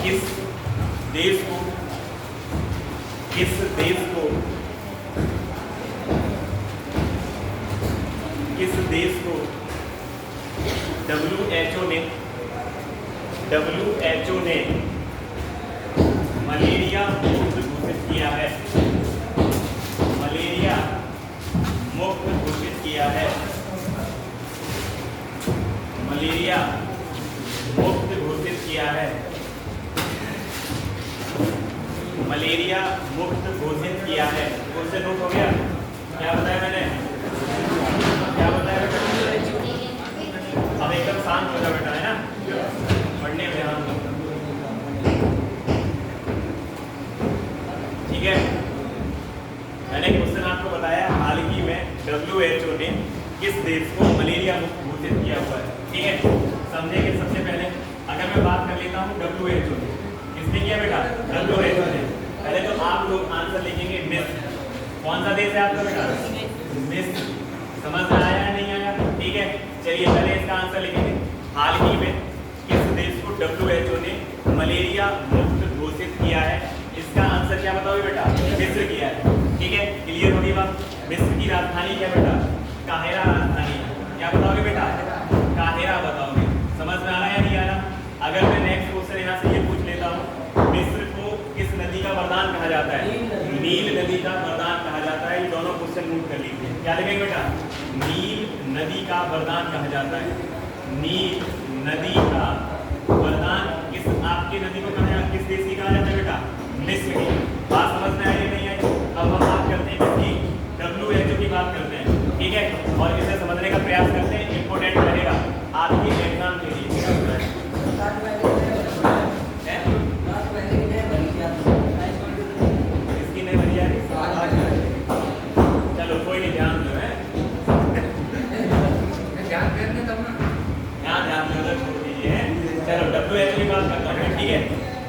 किस देश को WHO ने मलेरिया मुक्त घोषित किया है? मलेरिया मुक्त घोषित किया है। मलेरिया मुक्त घोषित किया है। मलेरिया मुक्त घोषित किया है। क्वेश्चन नोट हो गया? क्या बताया मैंने? क्या बताया बेटा? अब एकदम शांत हो जाओ बेटा, है ना? पढ़ने में ध्यान दो, ठीक है? मैंने क्वेश्चन आपको बताया, हाल ही में WHO ने किस देश को मलेरिया मुक्त घोषित किया हुआ है, ठीक है? समझेंगे। सबसे पहले अगर मैं बात कर लेता हूँ WHO ने किसने किया बेटा? WHO ने। पहले तो आप लोग आंसर लिखेंगे मिस्र। कौन सा देश है आपका बेटा? मिस्र। समझ में आया या नहीं आया? ठीक है, चलिए पहले इसका आंसर लिखेंगे। हाल ही में किस देश को WHO ने मलेरिया मुक्त घोषित किया है? इसका आंसर क्या बताओगे बेटा? मिस्र किया है। ठीक है, क्लियर होगी बात? मिस्र की राजधानी क्या बेटा? काहिरा राजधानी। क्या बताओगे बेटा? काहिरा बताओगे। समझ में आ रहा है या नहीं आ रहा? अगर मैं नेक्स्ट क्वेश्चन यहाँ से ये पूछ लेता हूँ, मिस्र को किस नदी का वरदान कहा जाता है? नील नदी का वरदान कहा जाता है। ये दोनों क्वेश्चन नोट कर लीजिए। क्या लिखेंगे बेटा? नील नदी का वरदान कहा जाता है। नील नदी का वरदान किस आपकी नदी को कहा जाता है? किस देश की कहा जाता है बेटा? मिस्र की। बात समझ में आई नहीं आई? अब हम बात करते हैं किसकी? WHO की बात करते हैं, ठीक है? और इसे समझने का प्रयास करते हैं, इंपोर्टेंट रहेगा आपके एग्जाम के लिए। इसकी नहीं बनी जा रही? चलो कोई नहीं, ध्यान दो, है ध्यान दो, छोड़ दीजिए। चलो WHO की बात करता हूँ, ठीक है?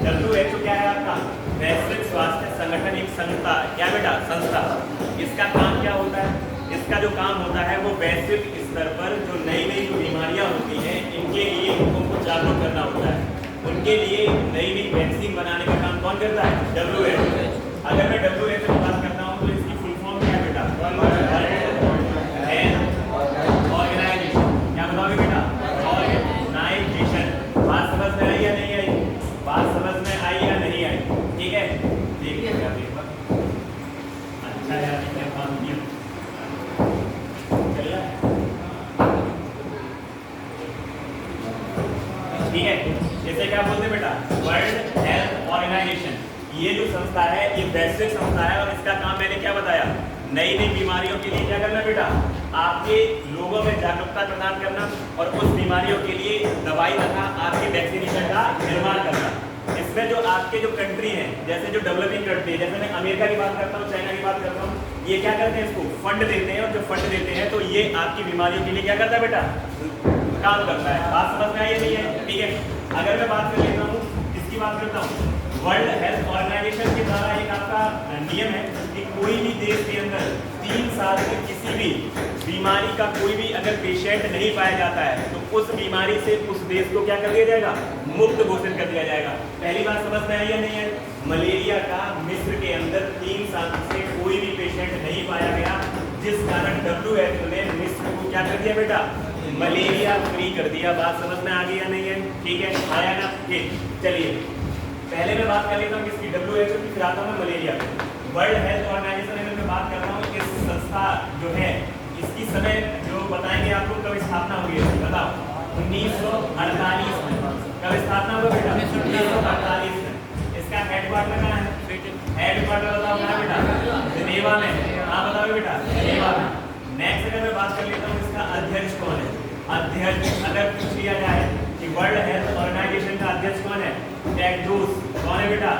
WHO क्या है आपका? वैश्विक स्वास्थ्य संगठन। एक संस्था, क्या बेटा? संस्था। इसका काम क्या होता है? इसका जो काम होता है वो वैश्विक स्तर पर जो नई नई जो बीमारियां होती हैं इनके लिए लोगों को जागरूक करना होता है। उनके लिए नई नई वैक्सीन बनाने का काम कौन करता है? WHO। अगर मैं WHO की बात करता हूँ तो इसकी फुल फॉर्म क्या है बेटा? ऑर्गेनाइजेशन। क्या बताओगे बेटा? ऑर्गेनाइजेशन। बात समझ में आई या नहीं आई? बात समझ में आई या नहीं आई? ठीक है, देखिए अच्छा यार, क्या काम किया? ठीक है, इसे क्या बोलते हैं बेटा? World Health Organization. ये जो संस्था है ये वैश्विक संस्था है और इसका काम मैंने क्या बताया? नई नई बीमारियों के लिए क्या करना बेटा? आपके लोगों में जागरूकता प्रदान करना और उस बीमारियों के लिए दवाई तथा आपके वैक्सीनेशन का निर्माण करना। इसमें जो आपके जो कंट्री हैं, जैसे जो डेवलपिंग कंट्री है, जैसे मैं अमेरिका की बात करता हूँ, चाइना की बात करता हूँ, ये क्या करते हैं? इसको फंड देते हैं, और जो फंड देते हैं तो ये आपकी बीमारियों के लिए क्या करता है बेटा? काम करता है। बात समझ में आई नहीं है? ठीक है, अगर मैं बात कर लेता हूँ, किसकी बात करता हूँ? वर्ल्ड हेल्थ ऑर्गेनाइजेशन के द्वारा एक आपका नियम है कि कोई भी देश के अंदर 3 साल के किसी भी बीमारी का कोई भी अगर पेशेंट नहीं पाया जाता है तो उस बीमारी से उस देश को क्या कर दिया जाएगा? मुक्त घोषित कर दिया जाएगा। पहली बात समझ में आई या नहीं है? मलेरिया का मिस्र के अंदर 3 साल से कोई भी पेशेंट नहीं पाया गया, जिस कारण WHO ने मिस्र को क्या कर दिया बेटा? मलेरिया फ्री कर दिया। बात समझ में आ गई या नहीं है? ठीक है, आया ना? ठीक, चलिए पहले मैं बात कर लेता हूँ किसकी? WHO की, फिर आता हूँ मलेरिया। वर्ल्ड हेल्थ ऑर्गेनाइजेशन अगर मैं बात करता हूँ, इस संस्था जो है इसकी समय जो बताएंगे आपको कब स्थापना हुई है? बताओ। 1948 में। कब स्थापना हुआ बेटा? 1948 में। इसका हेडक्वार्टर कहाँ है? हेडक्वार्टर बताओ कहाँ है बेटा? जिनेवा में। हाँ बताओ बेटा, जिनेवा में। नेक्स्ट अगर मैं बात कर लेता हूँ इसका अध्यक्ष कौन है? अध्यक्ष अगर पूछ लिया जाए कि वर्ल्ड हेल्थ ऑर्गेनाइजेशन का अध्यक्ष कौन है? टेड्रोस। कौन है बेटा?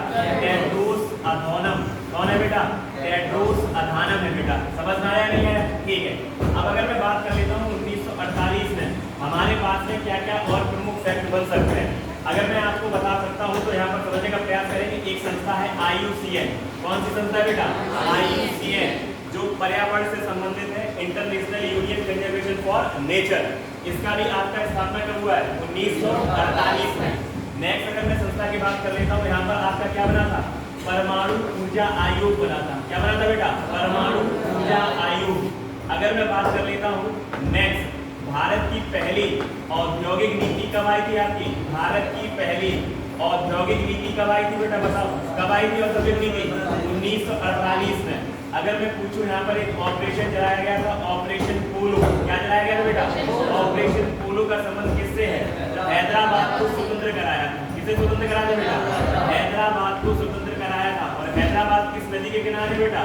टेड्रोस अधानम। कौन है बेटा? टेड्रोस अधानम है बेटा। समझ में आया नहीं है? ठीक है, अब अगर मैं बात कर लेता हूँ 1948 में हमारे पास में क्या क्या और प्रमुख फैक्ट बन सकते हैं, अगर मैं आपको बता सकता हूँ तो यहाँ पर समझने का प्रयास करेंगे। एक संस्था है IUCN। कौन सी संस्था है बेटा? IUCN, जो पर्यावरण से संबंधित है, international union conservation for nature. इसका भी आपका स्थापना कब हुआ है? 1948 में। नेक्स्ट अगर मैं संस्था की बात कर लेता हूँ। यहाँ पर आपका क्या बना था, परमाणु ऊर्जा आयोग बना था। क्या बना था बेटा, परमाणु ऊर्जा आयोग। अगर मैं बात कर लेता हूँ नेक्स्ट, भारत की पहली औद्योगिक नीति कब आई थी आपकी, भारत की पहली औद्योगिक नीति कब आई थी बेटा, बताओ कब आई थी औद्योगिक नीति, 1948 में। अगर मैं पूछूं यहाँ पर एक ऑपरेशन चलाया गया था, ऑपरेशन पोलो। क्या चलाया गया था बेटा, ऑपरेशन पोलो का संबंध किससे है, हैदराबाद को स्वतंत्र कराया था। किसे स्वतंत्र कराया था बेटा, हैदराबाद को स्वतंत्र कराया था। और हैदराबाद किस नदी के किनारे बेटा,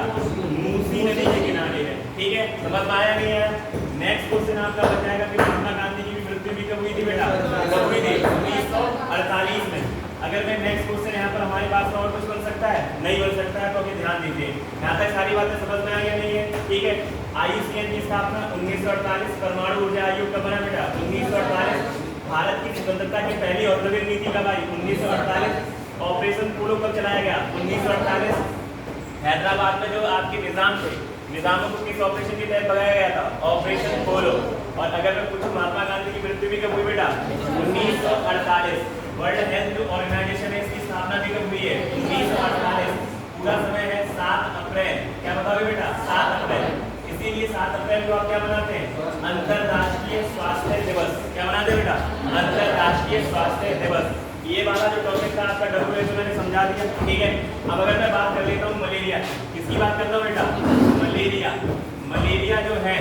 मूसी नदी के किनारे है। ठीक है, समझ में आया नहीं है। नेक्स्ट क्वेश्चन आपका बताएगा कि महात्मा गांधी की मृत्यु भी कब हुई थी बेटा, कब हुई थी, 1948 में। अगर मैं नेक्स्ट क्वेश्चन यहाँ पर हमारे पास और कुछ बन सकता है, नहीं बन सकता है, तो अभी ध्यान दीजिए। यहाँ तक सारी बातें समझ में आई या नहीं है, ठीक है। IUCN की स्थापना 1948, परमाणु ऊर्जा आयोग कब बना बेटा, 1948। भारत की स्वतंत्रता की पहली औद्योगिक नीति कब आई, 1948। ऑपरेशन पोलो कब चलाया गया, 1948। हैदराबाद में जो आपके निजाम थे, निजामों को किस ऑपरेशन के तहत भगाया गया था, ऑपरेशन पोलो। और अगर मैं पूछूं महात्मा गांधी की मृत्यु भी कब हुई बेटा, 1948। वर्ल्ड हेल्थ ऑर्गेनाइजेशन है, इसकी स्थापना भी कब हुई है, 1948। पूरा समय है 7 अप्रैल। क्या बताओगे बेटा, 7 अप्रैल। इसीलिए 7 अप्रैल को आप क्या मनाते हैं, अंतरराष्ट्रीय स्वास्थ्य दिवस। क्या मनाते हैं बेटा, अंतरराष्ट्रीय स्वास्थ्य दिवस। ये वाला जो टॉपिक था आपका WHO मैंने समझा दिया, ठीक है। अब अगर मैं बात कर लेता हूँ मलेरिया, किसकी बात करता हूँ बेटा, मलेरिया। मलेरिया जो है,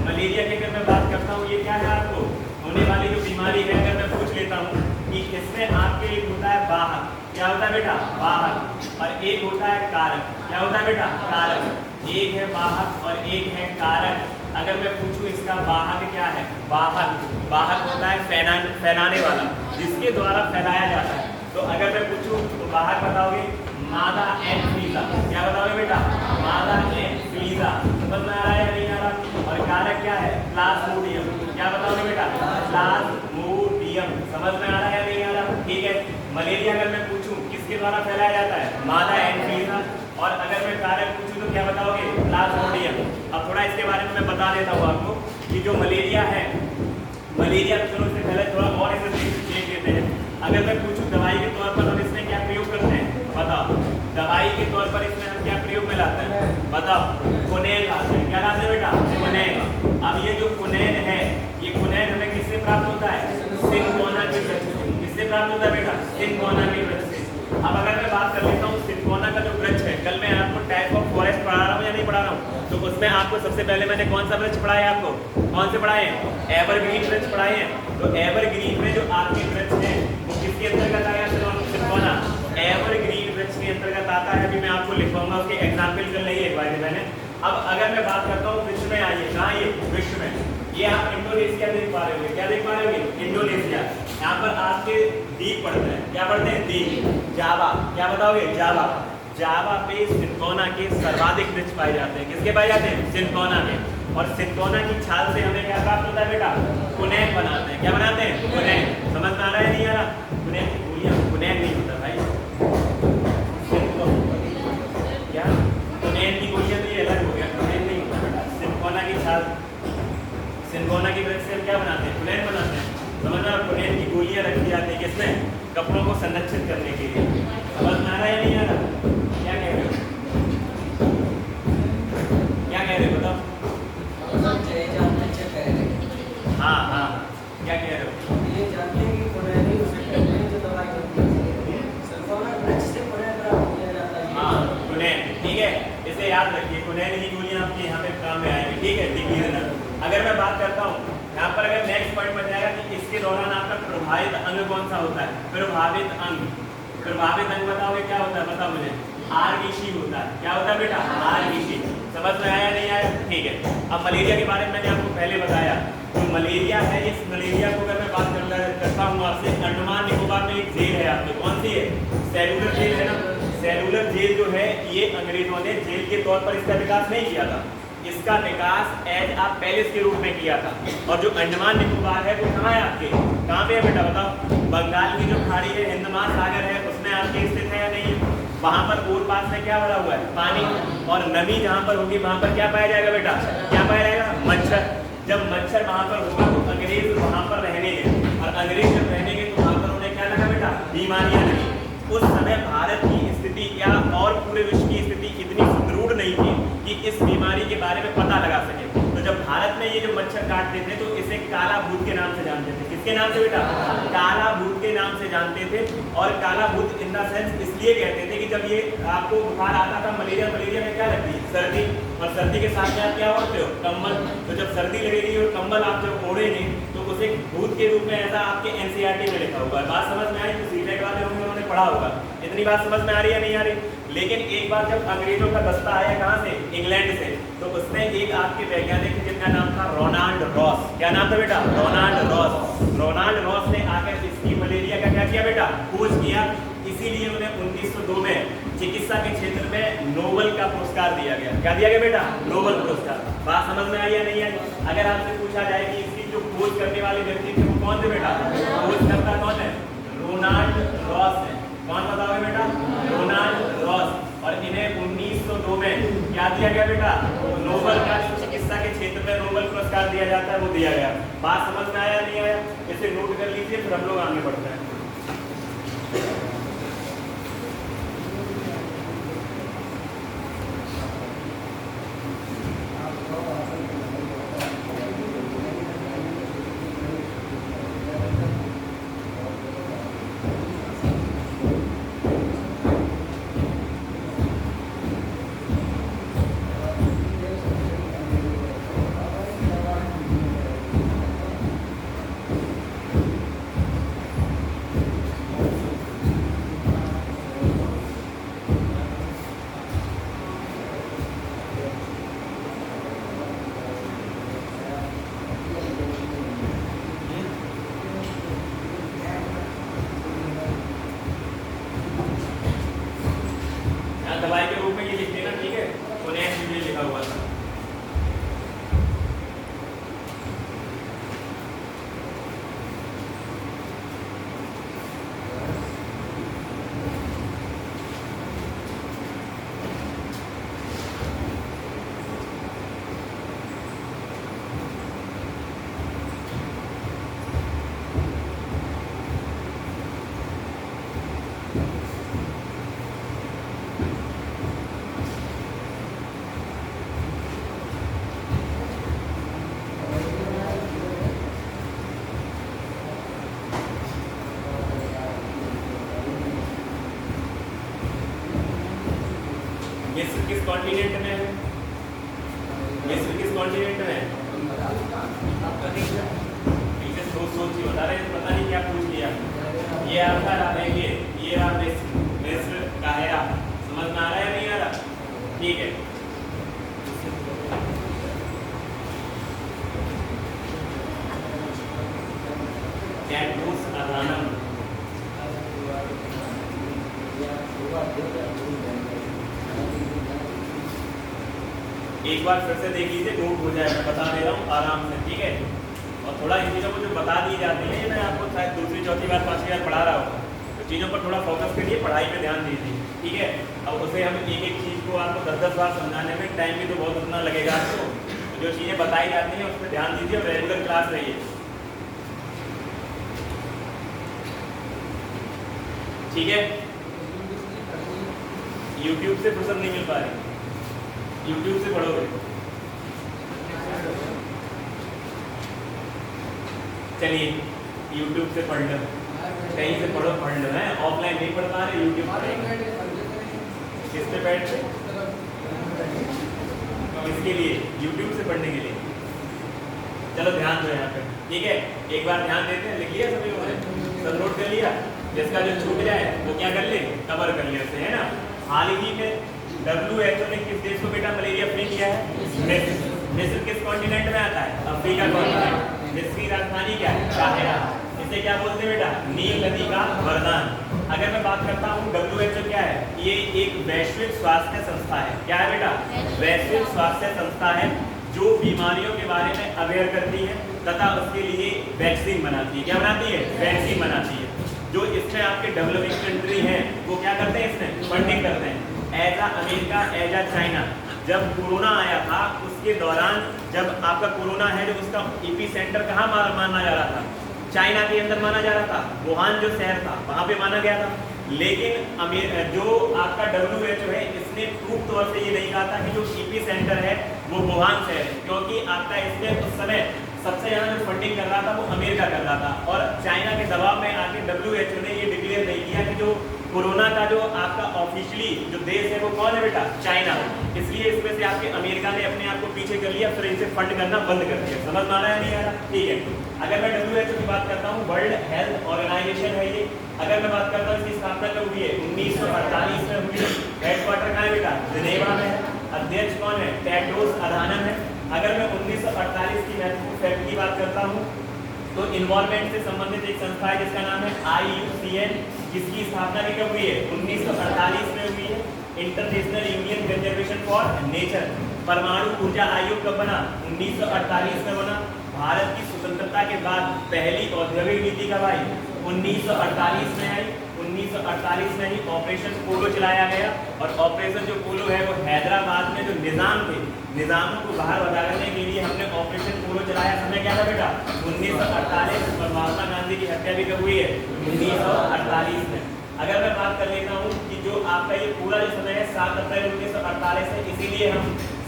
मलेरिया की अगर मैं बात करता हूँ, ये क्या है आपको होने वाली जो बीमारी है, अगर मैं पूछ लेता हूँ कि इसमें आपके एक होता है वाहक। क्या होता है बेटा, वाहक। और एक होता है कारक। क्या होता है बेटा, कारक। एक है वाहक और एक है कारक। अगर मैं पूछूं इसका वाहक क्या है, वाहक, वाहक होता है फैलाने वाला, जिसके द्वारा फैलाया जाता है। तो अगर मैं पूछूं तो वाहक बताओगे मादा एनफ्लूएंजा। क्या बताओगे बेटा, मादा एनफ्लूएंजा। समझ में आ रहा है या नहीं आ रहा। और कारक क्या है, प्लाज्मोडियम। क्या बताओगे बेटा, प्लाज्मोडियम। समझ में आ रहा है या नहीं आ रहा, ठीक है। मलेरिया अगर मैं पूछूं किसके द्वारा फैलाया जाता है, मादा एनफ्लूएंजा। और अगर मैं कारक पूछूं तो क्या बताओगे, प्लाज्मोडियम। अब थोड़ा इसके बारे में मैं बता देता हूँ आपको कि जो मलेरिया है, मलेरिया चलो इससे पहले थोड़ा और इसे देख लेते हैं। अगर मैं पूछूं दवाई के तौर पर हम इसमें क्या प्रयोग करते हैं, बताओ। दवाई के तौर पर इसमें हम क्या प्रयोग में लाते हैं, बताओ। कुनैन लाते हैं। क्या लाते हैं बेटा, कुनैन। अब ये जो कुनैन है, ये कुनैन हमें किससे प्राप्त होता है, सिनकोना के वृक्ष से। किससे प्राप्त होता है बेटा, सिनकोना के वृक्ष से। अब अगर मैं बात कर लेता हूँ सिनकोना का जो वृक्ष है, कल मैं आपको टाइप ऑफ फॉरेस्ट पढ़ा रहा हूँ या नहीं पढ़ा रहा हूँ, तो उसमें आपको सबसे पहले मैंने कौन सा वृक्ष पढ़ाया है, आपको कौन से पढ़ाए हैं, एवरग्रीन वृक्ष पढ़ाए हैं। तो एवरग्रीन में जो आपके वृक्ष हैं वो किसके अंतर्गत आया, सिनकोना। एवरग्रीन वृक्ष के अंतर्गत आता है। अभी मैं आपको लिखवाऊंगा, उसके एग्जाम्पल कर लिए एक बार मैंने। अब अगर मैं बात करता हूँ विश्व में, आइए कहाँ, ये विश्व में, ये आप इंडोनेशिया देख पा रहे होंगे। क्या देख पा रहे होंगे, इंडोनेशिया। यहाँ पर आपके द्वीप पड़ते हैं। क्या पढ़ते हैं, द्वीप। जावा। क्या बताओगे, जावा। जावा पे सिनकोना के सर्वाधिक वृक्ष पाए जाते हैं। किसके पाए जाते हैं, सिनकोना के। और सिनकोना की छाल से हमें क्या प्राप्त होता है बेटा, कुनैन बनाते हैं। क्या बनाते हैं, कुनैन। समझ में आ रहा है नहीं आ रहा, कुनैन की गोलियां, कुनैन नहीं होता भाई, क्या कुनैन की गोलियां, तो ये अलग हो गया, कुनैन नहीं होता बेटा। सिनकोना की छाल, सिनकोना की वृक्ष से हम क्या बनाते हैं, कुनैन बनाते हैं। समझ में, कुनैन की गोलियां रखी जाती है किसमें, कपड़ों को संरक्षित करने के लिए। समझ में आ रहा है या नहीं आ रहा, क्या कह रहे हो, क्या कह रहे हो बताओ। हाँ हाँ, क्या कह रहे हो, ये जानते हैं कि कुनैनी उसे कहते हैं जो दवाई होती है, सिनकोना वृक्ष से कुनैन प्राप्त किया जाता है। हाँ, कुनैन, ठीक है। इसे याद रखिए, कुनैन की गोलियां आपके यहाँ पे काम में आएंगी, ठीक है, देखिए ना। अगर मैं बात करता हूँ यहाँ पर, अगर नेक्स्ट पॉइंट बन जाएगा कि इसके दौरान आपका प्रभावित अंग कौन सा होता है, प्रभावित अंग। प्रभावित अंग बताओगे क्या होता है, बताओ मुझे, आरबीसी होता है। क्या होता है बेटा, आरबीसी। समझ में आया नहीं आया, ठीक है। अब मलेरिया के बारे में मैंने आपको पहले बताया, तो मलेरिया है, इस मलेरिया को अगर मैं बात करता हूँ आपसे, अंडमान निकोबार में एक जेल है आपकी, कौन सी है, सेलुलर जेल है ना। सेलुलर जेल जो है, ये अंग्रेजों ने जेल के तौर पर इसका विकास नहीं किया था, इसका विकास एज अ पैलेस के रूप में किया था। और जो अंडमान निकोबार है वो कहाँ है आपके, कहाँ पे है बेटा बताओ, बंगाल की जो खाड़ी है, हिंद महासागर है, उसमें आपके स्थित है या नहीं है। वहाँ पर और पास में क्या भरा हुआ है, पानी। और नमी जहाँ पर होगी वहाँ पर क्या पाया जाएगा बेटा, क्या पाया जाएगा, मच्छर। जब मच्छर वहाँ पर होगा तो अंग्रेज वहाँ पर रहने गए, और अंग्रेज जब रहने गए तो वहाँ पर उन्हें क्या लगा बेटा, बीमारियाँ लगी। उस समय भारत की स्थिति या और पूरे विश्व की स्थिति इतनी सुदृढ़ नहीं थी कि इस बीमारी के बारे में पता लगा सके। तो जब भारत में ये जो मच्छर काटते थे तो इसे काला भूत के नाम से जानते थे। किसके नाम से बेटा? काला भूत के नाम से जानते थे। और काला भूत इन द सेंस इसलिए कहते थे कि जब ये आपको बुखार आता था, मलेरिया में क्या लगती है? सर्दी। और सर्दी के साथ में आप क्या ओढ़ते हो? कंबल। तो जब सर्दी लगेगी और कंबल आप जब ओढ़ेंगे तो उसे भूत के रूप में ऐसा आपके एनसीईआरटी में लिखा हुआ है। बात समझ में आई? तो सीटेट वाले होंगे उन्होंने पढ़ा होगा। इतनी बात समझ में आ रही है नहीं आ रही? लेकिन एक बार जब अंग्रेजों का दस्ता आया कहाँ से? इंग्लैंड से। तो उसने एक आपके वैज्ञानिक जिनका नाम था रोनाल्ड रॉस। क्या नाम था बेटा? Ronald Ross. रोनाल्ड रॉस ने आकर इसकी मलेरिया का क्या किया बेटा? खोज किया। इसीलिए उन्हें 1902 में चिकित्सा के क्षेत्र में नोबेल का पुरस्कार दिया गया। क्या दिया गया बेटा? नोबेल पुरस्कार। बात समझ में आई या नहीं आई? अगर आपसे पूछा जाए कि इसकी जो खोज करने वाले व्यक्ति थे वो कौन थे बेटा? खोज करता कौन है? रोनाल्ड रॉस है। कौन बताओगे बेटा? Ronald Ross. और इन्हें 1902 में क्या दिया गया बेटा? नोबेल का जो चिकित्सा के क्षेत्र में नोबेल पुरस्कार दिया जाता है वो दिया गया। बात समझ में आया नहीं आया? इसे नोट कर लीजिए, फिर हम लोग आगे बढ़ते हैं। दवाई के रूप में ये लिख देना, ठीक है? तो नेक्स्ट ये लिखा हुआ था। मिस्र किस कॉन्टिनेंट में है? मिस्र किस कॉन्टिनेंट में है? पीछे सोच ही बता रहे हैं, पता नहीं क्या पूछ लिया। ये आपका रहेंगे, ये आप मिस्र काहिरा। समझ में आ रहा है नहीं आ रहा? ठीक है। कैटूस अरानम। एक बार फिर से देख लीजिए, नोट हो जाएगा, बता दे रहा हूँ आराम से, ठीक है? और थोड़ा इन चीज़ों को जो बता दी जाती है, मैं आपको शायद दूसरी चौथी बार पांचवी बार पढ़ा रहा हूँ, तो चीज़ों पर थोड़ा फोकस करिए, पढ़ाई पे ध्यान दीजिए, ठीक है? अब उसे हम एक एक चीज़ को आपको 10-10 बार समझाने में टाइम भी तो बहुत उतना लगेगा आपको। तो जो चीज़ें बताई जाती हैं उस पर ध्यान दीजिए और रेगुलर क्लास रहिए, ठीक है? यूट्यूब से फुर्सत नहीं मिल पा रही, यूट्यूब से पढ़ोगे। चलिए यूट्यूब से पढ़ लो, कहीं से पढ़ो, पढ़ लो, है ऑफलाइन नहीं पढ़ पा रहे, यूट्यूब पढ़ेंगे। किस पे बैठ से? इसके लिए यूट्यूब से पढ़ने के लिए। चलो ध्यान दो यहाँ पे, ठीक है? एक बार ध्यान देते हैं, लिख लिया सभी लोगों ने? सब नोट कर लिया? जिसका जो छूट जाए वो क्या कर ले? कवर कर ले उसे, है ना? हाल ही में WHO ने किस देश को बेटा मलेरिया फ्री किया है? मिस्र। मिस्र किस कॉन्टिनेंट में आता है? Africa continent. मिस्र की राजधानी क्या है? काहिरा। इसे क्या बोलते हैं बेटा? नील नदी का वरदान। अगर मैं बात करता हूँ WHO क्या है? ये एक वैश्विक स्वास्थ्य संस्था है। क्या है बेटा? वैश्विक स्वास्थ्य संस्था है जो बीमारियों के बारे में अवेयर करती है तथा उसके लिए वैक्सीन बनाती है। क्या बनाती है? वैक्सीन बनाती है। जो इसमें आपके डेवलपिंग कंट्री हैं वो क्या करते हैं? इसमें फंडिंग करते हैं। As America, as China. जब कोरोना आया था उसके दौरान, जब आपका कोरोना है जो उसका एपी सेंटर कहाँ माना जा रहा था? चाइना के अंदर माना जा रहा था। वुहान जो शहर था वहाँ पे माना गया था। लेकिन जो आपका WHO है इसने प्रूफ तौर से ये नहीं कहा था कि जो ईपी सेंटर है वो वुहान से है, क्योंकि आपका इसमें उस समय सबसे ज़्यादा जो फंडिंग कर रहा था वो अमेरिका कर रहा था, और चाइना के दबाव में आके WHO ने ये डिक्लेयर नहीं किया कि जो कोरोना का जो आपका ऑफिशियली जो देश है वो कौन है बेटा, चाइना। इसलिए इसमें से आपके अमेरिका ने अपने आप को पीछे कर लिया, फिर इनसे फंड करना बंद कर दिया। समझ में आ रहा है नहीं आ रहा? ठीक है। अगर मैं WHO की बात करता हूँ, वर्ल्ड हेल्थ ऑर्गेनाइजेशन है ये। अगर मैं बात करता हूँ इसकी स्थापना कब हुई है, 1948 में हुई है। हेडक्वार्टर कहाँ है बेटा, जिनेवा में है। अध्यक्ष कौन है, टेड्रोस अधानम है। अगर मैं 1948 की महत्वपूर्ण फैक्ट की बात करता हूँ तो इन्वायरमेंट से संबंधित एक संस्था है जिसका नाम है IUCN, जिसकी स्थापना भी कब हुई है, 1948 में हुई है। International union conservation for nature, परमाणु ऊर्जा आयोग कब बना, 1948 में बना। भारत की स्वतंत्रता के बाद पहली औद्योगिक नीति कब आई, 1948 में आई। 1948 में ही ऑपरेशन पोलो चलाया गया, और ऑपरेशन जो पोलो है वो हैदराबाद में जो निजाम थे, निजामों को बाहर भगाने के लिए हमने ऑपरेशन पोलो चलाया। समय क्या था बेटा, 1948। और महात्मा गांधी की हत्या भी कब हुई है, 1948 में। अगर मैं बात कर लेता हूँ कि जो आपका ये पूरा जो समय है 7 अप्रैल 1948 है, इसीलिए हम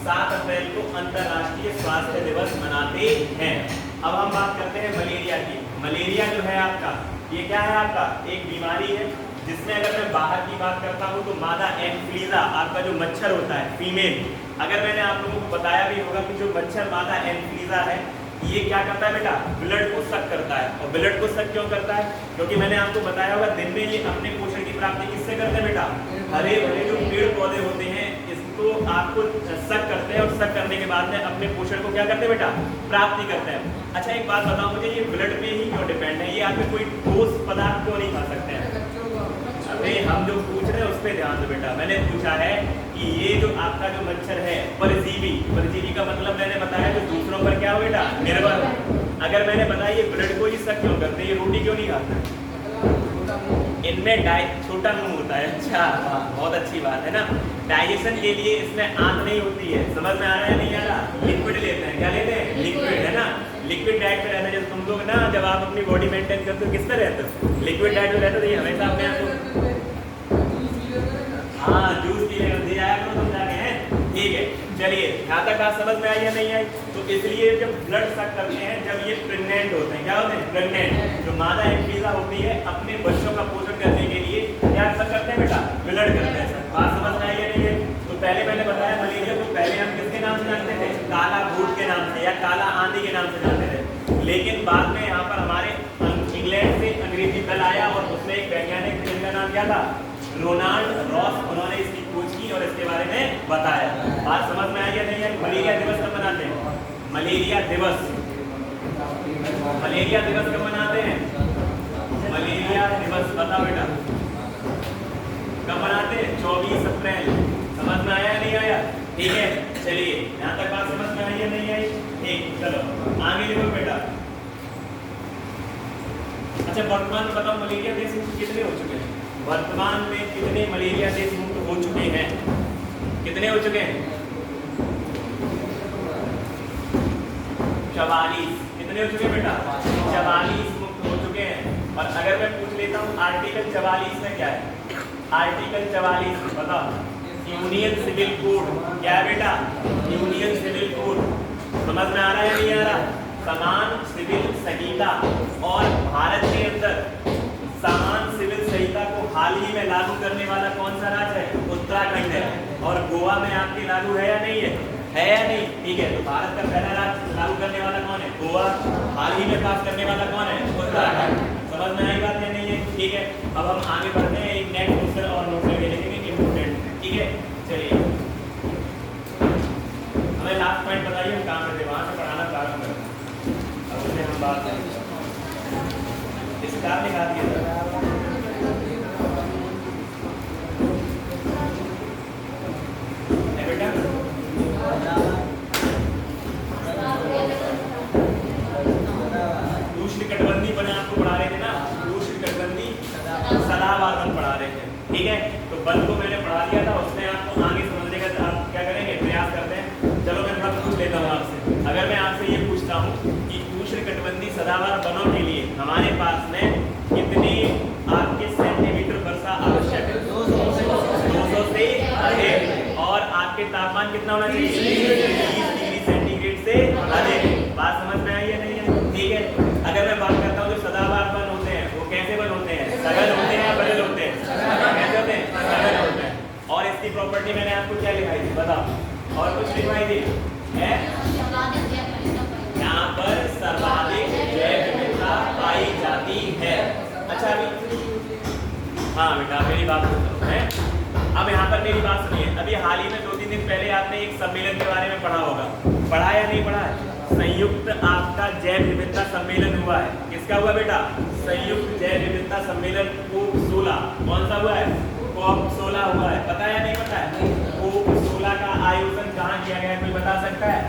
7 अप्रैल को अंतर्राष्ट्रीय स्वास्थ्य दिवस मनाते हैं। अब हम बात करते हैं मलेरिया की। मलेरिया जो है आपका, ये क्या है आपका, एक बीमारी है जिसमें अगर मैं बाहर की बात करता हूँ तो मादा एनफ्लूएंजा आपका जो मच्छर होता है फीमेल, अगर मैंने आप लोगों को बताया भी होगा कि जो मच्छर मादा एनफ्लूएंजा है ये क्या करता है बेटा, ब्लड को सक करता है। और ब्लड को सक क्यों करता है, क्योंकि मैंने आपको बताया होगा दिन में ये अपने पोषण की प्राप्ति किससे करते हैं बेटा, हरे भरे जो पेड़ पौधे होते हैं इसको आपको सक करते हैं, और सक करने के बाद में अपने पोषण को क्या करते हैं बेटा, प्राप्ति करते हैं। अच्छा एक बात बताओ मुझे, ये ब्लड पे ही क्यों डिपेंड है, ये आप कोई ठोस पदार्थ क्यों नहीं खा सकते हैं? अरे हम जो पूछ रहे हैं उस पर ध्यान दो बेटा। मैंने पूछा है कि ये जो आपका जो मच्छर है परजीवी, परजीवी का मतलब मैंने बताया जो दूसरों पर क्या हो बेटा, निर्भर है। अगर मैंने बताया ये ब्लड को ही सक क्यों करते हैं, ये रोटी क्यों नहीं खाते, इनमें छोटा मुंह होता है। अच्छा बहुत अच्छी बात है ना। डाइजेशन के लिए इसमें आंत नहीं होती है। समझ में आ रहा है नहीं आ रहा? लिक्विड लेते हैं, क्या लेते हैं, लिक्विड, है ना। लिक्विड डाइट पे रहना है, जैसे तुम लोग ना जब आप अपनी बॉडी मेंटेन करते हो किस पे रहते हो, लिक्विड डाइट में रहते हो, तो ये हमेशा अपने आप को हाँ जूस पी दे जाया करो तुम जाके, हैं ठीक है। चलिए यहाँ तक बात समझ में आई या नहीं आई? तो इसलिए जब ब्लड सक करते हैं, जब ये प्रेग्नेंट होते हैं, क्या होते हैं, प्रेग्नेंट, जो मादा एनफ्लूएंजा होती है अपने बच्चों का पोषण करने के लिए क्या सक करते हैं बेटा, ब्लड करते हैं। बात समझ में आई या नहीं है? तो पहले मैंने बताया मलेरिया को पहले हम किसके नाम से जानते थे, काला भूत के नाम से या काला आंधी के नाम से जानते थे। लेकिन बाद में यहाँ पर हमारे इंग्लैंड से अंग्रेजी दल आया, और उसमें एक वैज्ञानिक थे जिनका नाम क्या था, रोनाल्ड रॉस, उन्होंने इसकी खोज की और इसके बारे में बताया। बात समझ में आई या नहीं आई? मलेरिया दिवस कब मनाते हैं, मलेरिया दिवस, मलेरिया दिवस कब मनाते हैं, मलेरिया दिवस बताओ बेटा कब मनाते हैं, 24 अप्रैल। समझ में आया नहीं आया? ठीक है चलिए यहाँ तक बात समझ में आई या नहीं आई? ठीक, चलो आगे देखो बेटा। अच्छा वर्तमान में बताओ मलेरिया देश मुक्त कितने हो चुके हैं, वर्तमान में कितने मलेरिया देश मुक्त हो चुके हैं, कितने हो चुके हैं, 44। कितने हो चुके हैं बेटा, 44 मुक्त हो चुके हैं। और अगर मैं पूछ लेता हूँ आर्टिकल 44 में क्या है, आर्टिकल 44 बताओ, यूनियन सिविल कोड क्या है बेटा, यूनियन सिविल कोड। समझ में आ रहा है नहीं आ रहा? समान सिविल संहिता, और भारत के अंदर समान सिविल संहिता को हाल ही में लागू करने वाला कौन सा राज्य है, उत्तराखंड है। और गोवा में आपके लागू है या नहीं है या नहीं? ठीक है, तो भारत का पहला राज्य लागू करने वाला कौन है, गोवा। हाल ही में पास करने वाला कौन है, उत्तराखंड। समझ में आई बात या नहीं है? ठीक है, अब हम आगे बढ़ते हैं, एक नेक्स्ट क्वेश्चन और नोट करके देखेंगे, इम्पोर्टेंट। ठीक है चलिए हमें लास्ट पॉइंट बताइए, हम कहाँ पे थे, वहाँ से पढ़ाना प्रारंभ करें। अब उससे हम बात स्टार निकाल दिया था। बेटा उष्णकटिबंधीय वन आपको पढ़ा रहे थे ना, उष्णकटिबंधीय सदाबहार वन पढ़ा रहे थे। ठीक है, तो वन को मैंने पढ़ा दिया था, उसमें आपको आगे समझने का आप क्या करेंगे, प्रयास करते हैं। चलो मैं थोड़ा पूछ लेता हूँ आपसे, अगर मैं आपसे ये पूछता हूँ कि उष्णकटिबंधीय सदाबहार वनों के लिए हमारे पास में कितनी आपके सेंटीमीटर वर्षा अधिक, और आपके तापमान कितना होना चाहिए? 30 डिग्री सेंटीग्रेड से अधिक। बात समझ में आई है नहीं है? ठीक है। अगर मैं बात करता हूँ जो सदाबहार वन होते हैं वो कैसे वन होते हैं? सघन होते हैं या बदल होते हैं? कैसे होते हैं? सघन होते हैं। और इसकी प्रॉपर्टी मैंने आपको क्या लिखाई थी बताओ? और कुछ लिखवाई थी है? यहाँ पर सर्वाधिक जैव विविधता पाई जाती है। अच्छा अभी हाँ बेटा मेरी बात सुनो है। अब यहाँ पर मेरी बात सुनिए। अभी हाल ही में 2-3 दिन पहले आपने एक सम्मेलन के बारे में पढ़ा होगा, पढ़ा या नहीं पढ़ा है? संयुक्त आपका जैव विविधता सम्मेलन हुआ है। किसका हुआ बेटा? संयुक्त जैव विविधता सम्मेलन COP 16। कौन सा हुआ है? COP 16 हुआ है। पता है या नहीं पता है? COP 16 का आयोजन कहाँ किया गया है, कोई बता सकता है?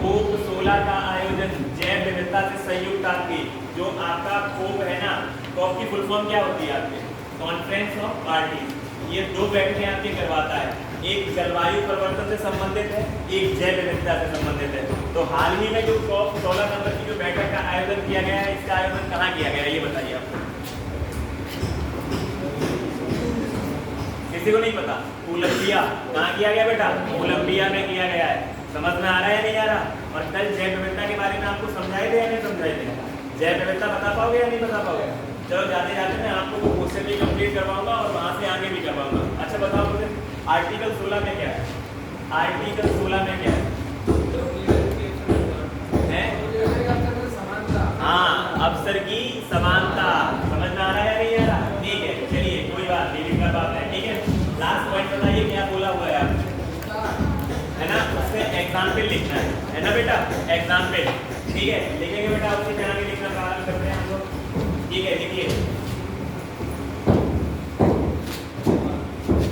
COP 16 का आयोजन जैव विविधता से संयुक्त आपकी जो आपका COP है ना, COP की फुल फॉर्म क्या होती है आपके? Conference of parties. ये दो बैठकें आपके करवाता है, एक जलवायु परिवर्तन से संबंधित है, एक जैव विविधता से संबंधित है। तो हाल ही में जो COP 16 नंबर की जो बैठक का आयोजन किया गया है, इसका आयोजन कहाँ किया गया है ये बताइए आप। किसी को नहीं पता? कोलंबिया। कहाँ किया गया बेटा? कोलंबिया में किया गया है। समझ में आ रहा है या नहीं आ रहा? और कल जैव विविधता के बारे में आपको समझाए थे या नहीं समझाए थे? जैव विविधता बता पाओगे या नहीं बता पाओगे? चलो जाते जाते मैं आपको वो क्वेश्चन भी कंप्लीट करवाऊंगा और वहां से आगे भी करवाऊंगा। अच्छा बताओ मुझे आर्टिकल 16 में क्या है? आर्टिकल 16 में क्या है? हाँ, अवसर की समानता। समझ में आ रहा है या नहीं आ रहा? ठीक है चलिए कोई बात नहीं, लिखा बात है। ठीक है लास्ट पॉइंट बताइए क्या बोला हुआ है आप, है ना? उसमें एग्जाम्पल लिखना है ना बेटा? एग्जाम्पल ठीक है लिखेंगे बेटा, उसी पे आगे लिखना प्रारंभ करते हैं हम लोग। ठीक है लिखिए,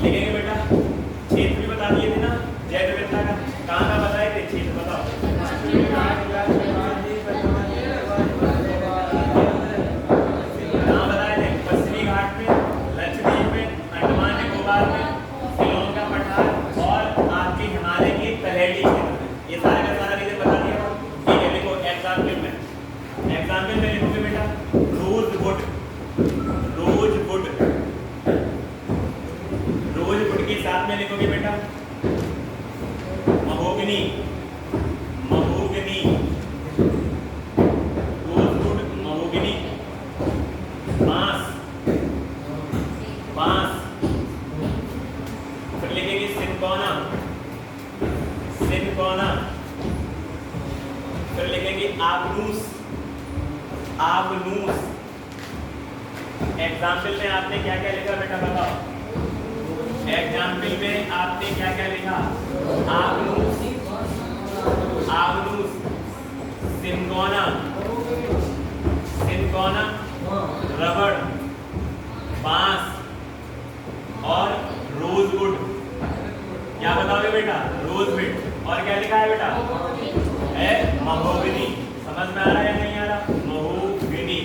लिखेंगे बेटा। क्षेत्र भी बता दिए थे ना जैव विविधता का, कहाँ का बताए थे क्षेत्र बताओ? कहाँ बताए थे? पश्चिमी घाट में, लक्षद्वीप में, अंडमान निकोबार में, शिलोंग का पठार और आपके हिमालय की तलहटी क्षेत्र में। ये सारा का सारा रीजन बता दिया। ठीक है लिखो एग्जाम्पल में, एग्जाम्पल में लिखोगे बेटा रोजवुड, रोजवुड, रोजवुड के साथ में लिखोगे बेटा महोगनी, महोगनी, रोजवुड महोगनी, बांस, बांस, फिर लिखेंगे सिनकोना, सिनकोना, फिर लिखेंगे आबनूस, आबनूस। एग्जाम्पल में आपने क्या क्या लिखा बेटा बताओ? एग्जाम्पल में आपने क्या क्या लिखा? आबनूस, आबनूस, सिनकोना, सिनकोना, रबड़, बांस और रोजवुड। क्या बताओगे बेटा? रोजवुड। और क्या लिखा है बेटा? है महोगनी। समझ में आ रहा है या नहीं आ रहा? महोगनी।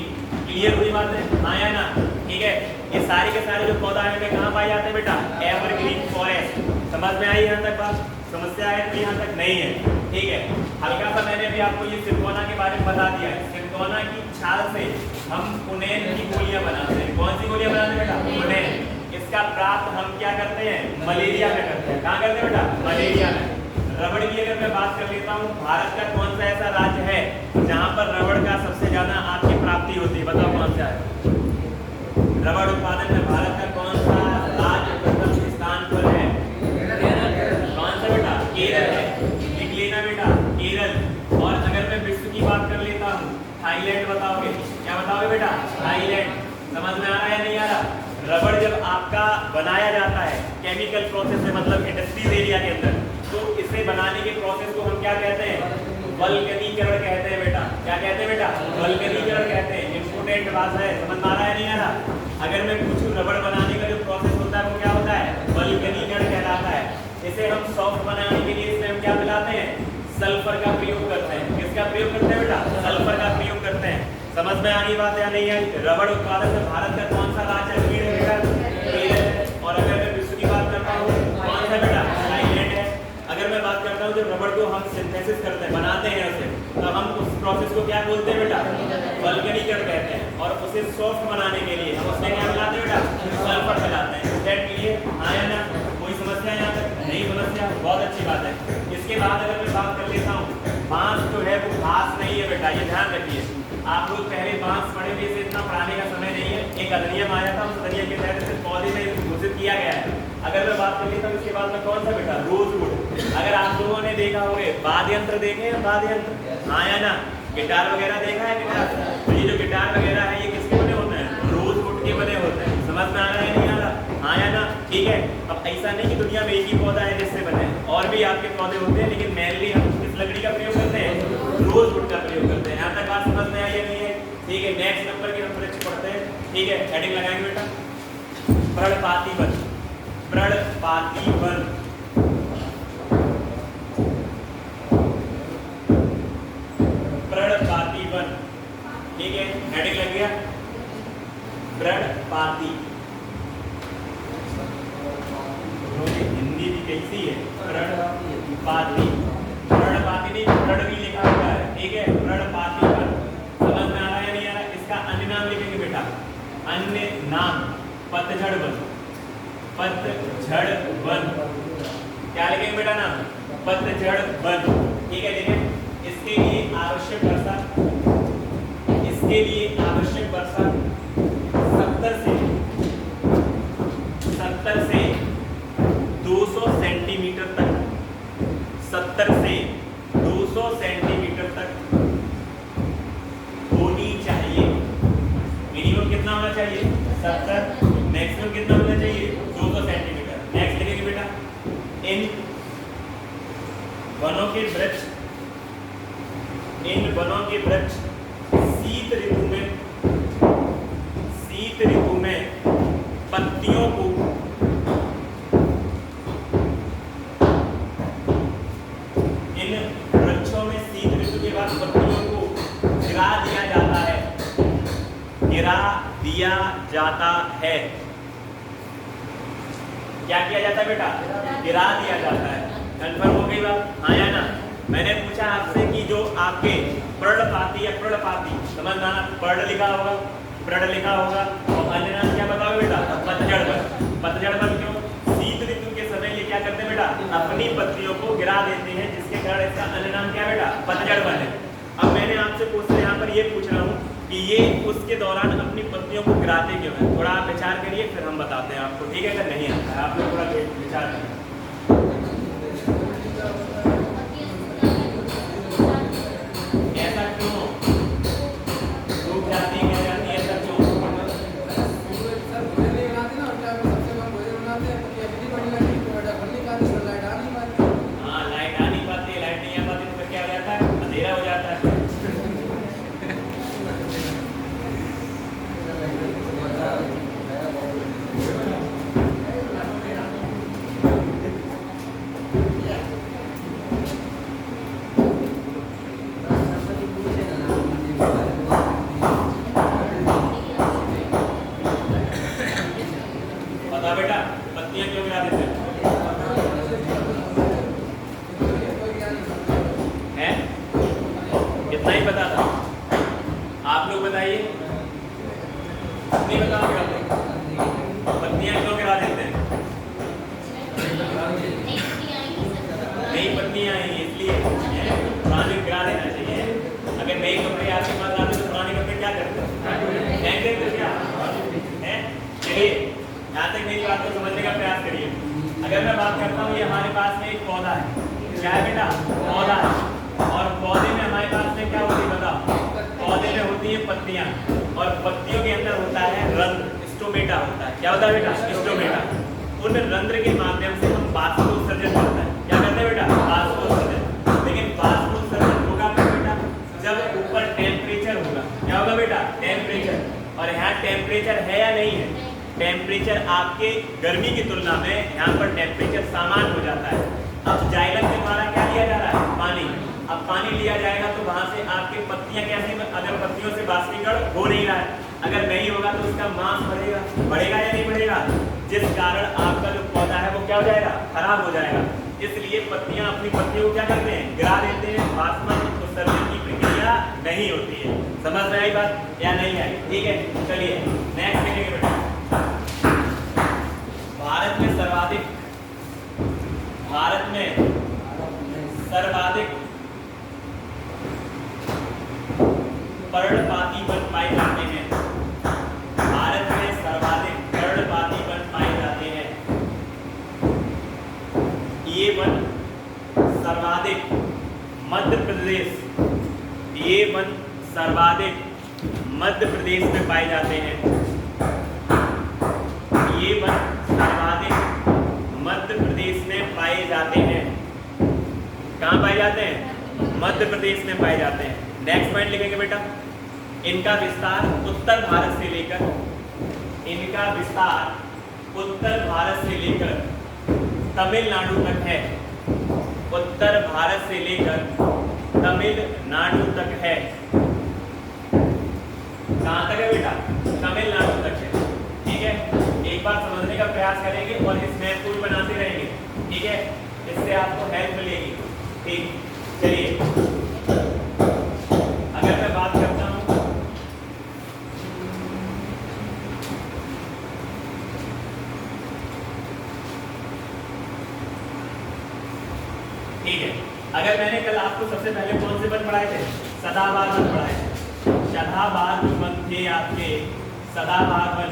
क्लियर हुई बात है? हाँ या ना? ठीक है ये सारे के सारे जो पौधा है कहाँ पाए जाते हैं बेटा? Evergreen forest. समझ में आई यहाँ तक बात? समस्या है तो यहाँ तक नहीं है। ठीक है हल्का सा मैंने भी आपको ये सिरकोना के बारे में बता दिया है। सिरकोना की छाल से हम पुनैन की गोलियां बनाते हैं। कौन सी गोलियां बनाते हैं बेटा? पुनैन। इसका प्राप्त हम क्या करते हैं? मलेरिया में करते हैं। कहाँ करते हैं बेटा? मलेरिया में। रबड़ की अगर मैं बात कर लेता हूँ, भारत का कौन सा ऐसा राज्य है जहाँ पर रबड़ का सबसे ज्यादा आपकी प्राप्ति होती है? बताओ कौन सा है? रबड़ उत्पादन में भारत का कौन सा राज्य प्रथम स्थान पर है? कौन सा बेटा? केरल है। लिख लेना बेटा केरल। और अगर मैं विश्व की बात कर लेता हूँ, थाईलैंड बताओगे? क्या बताओगे बेटा? थाईलैंड। समझ में आ रहा है नहीं आ रहा? रबड़ जब आपका बनाया जाता है केमिकल प्रोसेस से, मतलब इंडस्ट्रीज एरिया के अंदर, तो इसे बनाने के प्रोसेस को हम क्या कहते हैं? वल्कनीकरण कहते हैं बेटा। क्या कहते हैं बेटा? वल्कनीकरण कहते हैं। इंपोर्टेंट बात है, समझ में आ रहा है नहीं आ रहा? अगर मैं पूछूं रबड़ बनाने का जो प्रोसेस होता है वो क्या होता है? वल्कनीकरण कहलाता है। इसे हम सॉफ्ट बनाने के लिए इसमें हम क्या मिलाते हैं? सल्फर का प्रयोग करते हैं। किसका प्रयोग करते हैं बेटा? सल्फर का प्रयोग करते हैं। समझ में आ रही बात या नहीं आई? रबड़ उत्पादन में भारत का कौन सा राज्य अग्रणी है बेटा? केरल। और अगर मैं विश्व की बात करता हूँ, कौन सा बेटा? थाईलैंड है। अगर मैं बात करता हूँ जब रबड़ को हम सिंथेसिस करते हैं, बनाते हैं उसे, तो हम उस प्रोसेस को क्या बोलते हैं बेटा? वल्कनीकरण कहते हैं। और उसे सॉफ्ट बनाने के लिए हम उसमें क्या मिलाते हैं बेटा? सल्फर मिलाते हैं। That clear? हाँ या ना? कोई समस्या यहाँ तक? ये ध्यान रखिए। आप लोग पहले बांस पढ़े थे, इसे इतना पढ़ाने का समय नहीं है। एक अधिनियम आया था, उस अधिनियम के तहत इसे पौधे में घोषित किया गया है। अगर मैं बात करूँ तब इसके बाद में कौन सा बेटा, रोजवुड। अगर आप लोगों ने देखा होगा वाद्य यंत्र देखे हैं, वाद्य यंत्र, हाँ या ना, गिटार वगैरह देखा है गिटार, तो ये जो गिटार वगैरह है ये किसके बने होते हैं, रोजवुड के बने होते हैं। समझ में आ रहा है नहीं आ रहा, हाँ या ना, ठीक है। अब ऐसा नहीं कि दुनिया में एक ही पौधा है जिससे बने, और भी आपके पौधे होते हैं, लेकिन मेनली हम किस लकड़ी का प्रयोग करते हैं, रोजवुड का प्रयोग करते हैं। यहाँ तक बात समझ में आई है नहीं है, ठीक है। नेक्स्ट नंबर के हम वृक्ष पढ़ते हैं, ठीक है, हेडिंग लगाएंगे बेटा, पर्णपाती वन, पर्णपाती वन, पर्णपाती वन, ठीक है, हेडिंग लग गया, पर्णपाती। हिंदी भी कैसी है, पर्णपाती, पर्णपाती नहीं, प्रण भी लिखा हुआ है, ठीक है, पर्णपाती वन। समझ में आ रहा है नहीं आ रहा? इसका अन्य नाम लिखेंगे बेटा, अन्य नाम पतझड़ वन, पतझड़ वन। क्या लिखेंगे बेटा नाम, पतझड़ वन, ठीक है। देखिए इसके लिए आवश्यक वर्षा, इसके लिए आवश्यक वर्षा 70 से 200 सेंटीमीटर तक, 70 से 200 सेंटीमीटर तक होनी चाहिए। मिनिमम कितना होना चाहिए, 70, मैक्सिमम कितना होना चाहिए, 200 सेंटीमीटर। नेक्स्ट लिखेंगे बेटा, इन वनों के वृक्ष, इन वनों के वृक्ष शीत ऋतु में, शीत ऋतु में पत्तियों को, इन वृक्षों में शीत ऋतु के बाद पत्तियों को गिरा दिया जाता है, गिरा दिया जाता है। क्या किया जाता है बेटा, गिरा दिया जाता है। कंफर्म हो गई बात, हाँ या ना? मैंने पूछा आपसे कि जो आपके पर्णपाती या पर्णपाती, समझना, पर्ण लिखा होगा, प्रण लिखा होगा, और अन्य नाम क्या बताओ बेटा, पतझड़ वन। पतझड़ वन क्यों, शीत ऋतु के समय ये क्या करते हैं बेटा, अपनी पत्तियों को गिरा देते हैं, जिसके कारण इसका अन्य नाम क्या बेटा, पतझड़ वन है। अब मैंने आपसे पूछा, यहाँ पर ये पूछ रहा हूँ कि ये उसके दौरान अपनी पत्तियों को गिराते क्यों है। थोड़ा आप विचार करिए, फिर हम बताते हैं आपको, ठीक है। अगर नहीं आता है आप लोग थोड़ा विचार करिए। ऐसा क्यों रूप जाती है, क्या जाती है, ऐसा क्यों? हाँ, लाइट आ नहीं पाती, लाइट नहीं आ पाती तो फिर क्या हो जाता है, अंधेरा हो जाता है। बता बेटा, पत्तियां क्यों गिरा देते हैं? कितना ही पता था, आप लोग बताइए, नहीं बताओगे आप लोग, पत्तियां क्यों गिरा देते हैं? नई पत्तियां आई इसलिए पुराने गिरा देना चाहिए। अगर नए कपड़े आपके पास आते तो पुराने कपड़े क्या करते हैं, तो क्या है। चलिए यहाँ तक मेरी बात को समझने का प्रयास करिए। अगर मैं बात करता हूँ, ये हमारे पास में एक पौधा है, क्या है बेटा, पौधा है, और पौधे में हमारे पास में क्या होती है बताओ, पौधे में होती है पत्तियां, और पत्तियों के अंदर होता है रंध्र, स्टोमेटा होता है। क्या होता है बेटा, स्टोमेटा। उन रंध्र के माध्यम से हम बाष्पोत्सर्जन करते हैं। क्या करते हैं बेटा, बाष्पोत्सर्जन। लेकिन बाष्पोत्सर्जन होगा बेटा जब ऊपर टेम्परेचर होगा। क्या होगा बेटा, टेम्परेचर। और यहाँ टेम्परेचर है या नहीं है, टेम्परेचर आपके गर्मी की तुलना में यहाँ पर टेम्परेचर सामान्य हो जाता है। अब जाइलम के द्वारा क्या लिया जा रहा है, पानी। अब पानी लिया जाएगा तो वहां से आपके पत्तियां कैसे, अगर पत्तियों से बाष्पीकरण हो नहीं रहा है, अगर नहीं होगा तो उसका मास बढ़ेगा, बढ़ेगा या नहीं बढ़ेगा, जिस कारण आपका जो पौधा है वो क्या हो जाएगा, खराब हो जाएगा। इसलिए पत्तियां अपनी पत्तियों को क्या करते हैं, गिरा देते हैं, बाष्पीकरण उत्सर्जन की प्रक्रिया नहीं होती है। समझ में आई बात या नहीं आई, ठीक है। चलिए नेक्स्ट देखेंगे बेटा, भारत में सर्वाधिक पर्णपाती वन पाए जाते हैं। भारत में सर्वाधिक पर्णपाती वन पाए जाते हैं। ये वन सर्वाधिक मध्य प्रदेश, ये वन सर्वाधिक मध्य प्रदेश में पाए जाते हैं। ये वन सर्वाधिक मध्य प्रदेश में पाए जाते हैं। कहाँ पाए जाते हैं? मध्य प्रदेश में पाए जाते हैं। नेक्स्ट पॉइंट लिखेंगे बेटा, इनका विस्तार उत्तर भारत से लेकर, इनका विस्तार उत्तर भारत से लेकर तमिलनाडु तक है। उत्तर भारत से लेकर तमिलनाडु तक है। कहाँ तक है बेटा? तमिलनाडु तक है। ठीक है, एक बार समझने का प्रयास करेंगे और इस मैप को भी बनाते रहेंगे। ठीक है, इससे आपको हेल्प मिलेगी। ठीक, चलिए अगर मैं बात करता हूँ, ठीक है, अगर मैंने कल आपको सबसे पहले कौन से वन पढ़ाए थे? सदाबहार वन पढ़ाए थे। सदाबहार वन थे आपके, सदाबहार वन।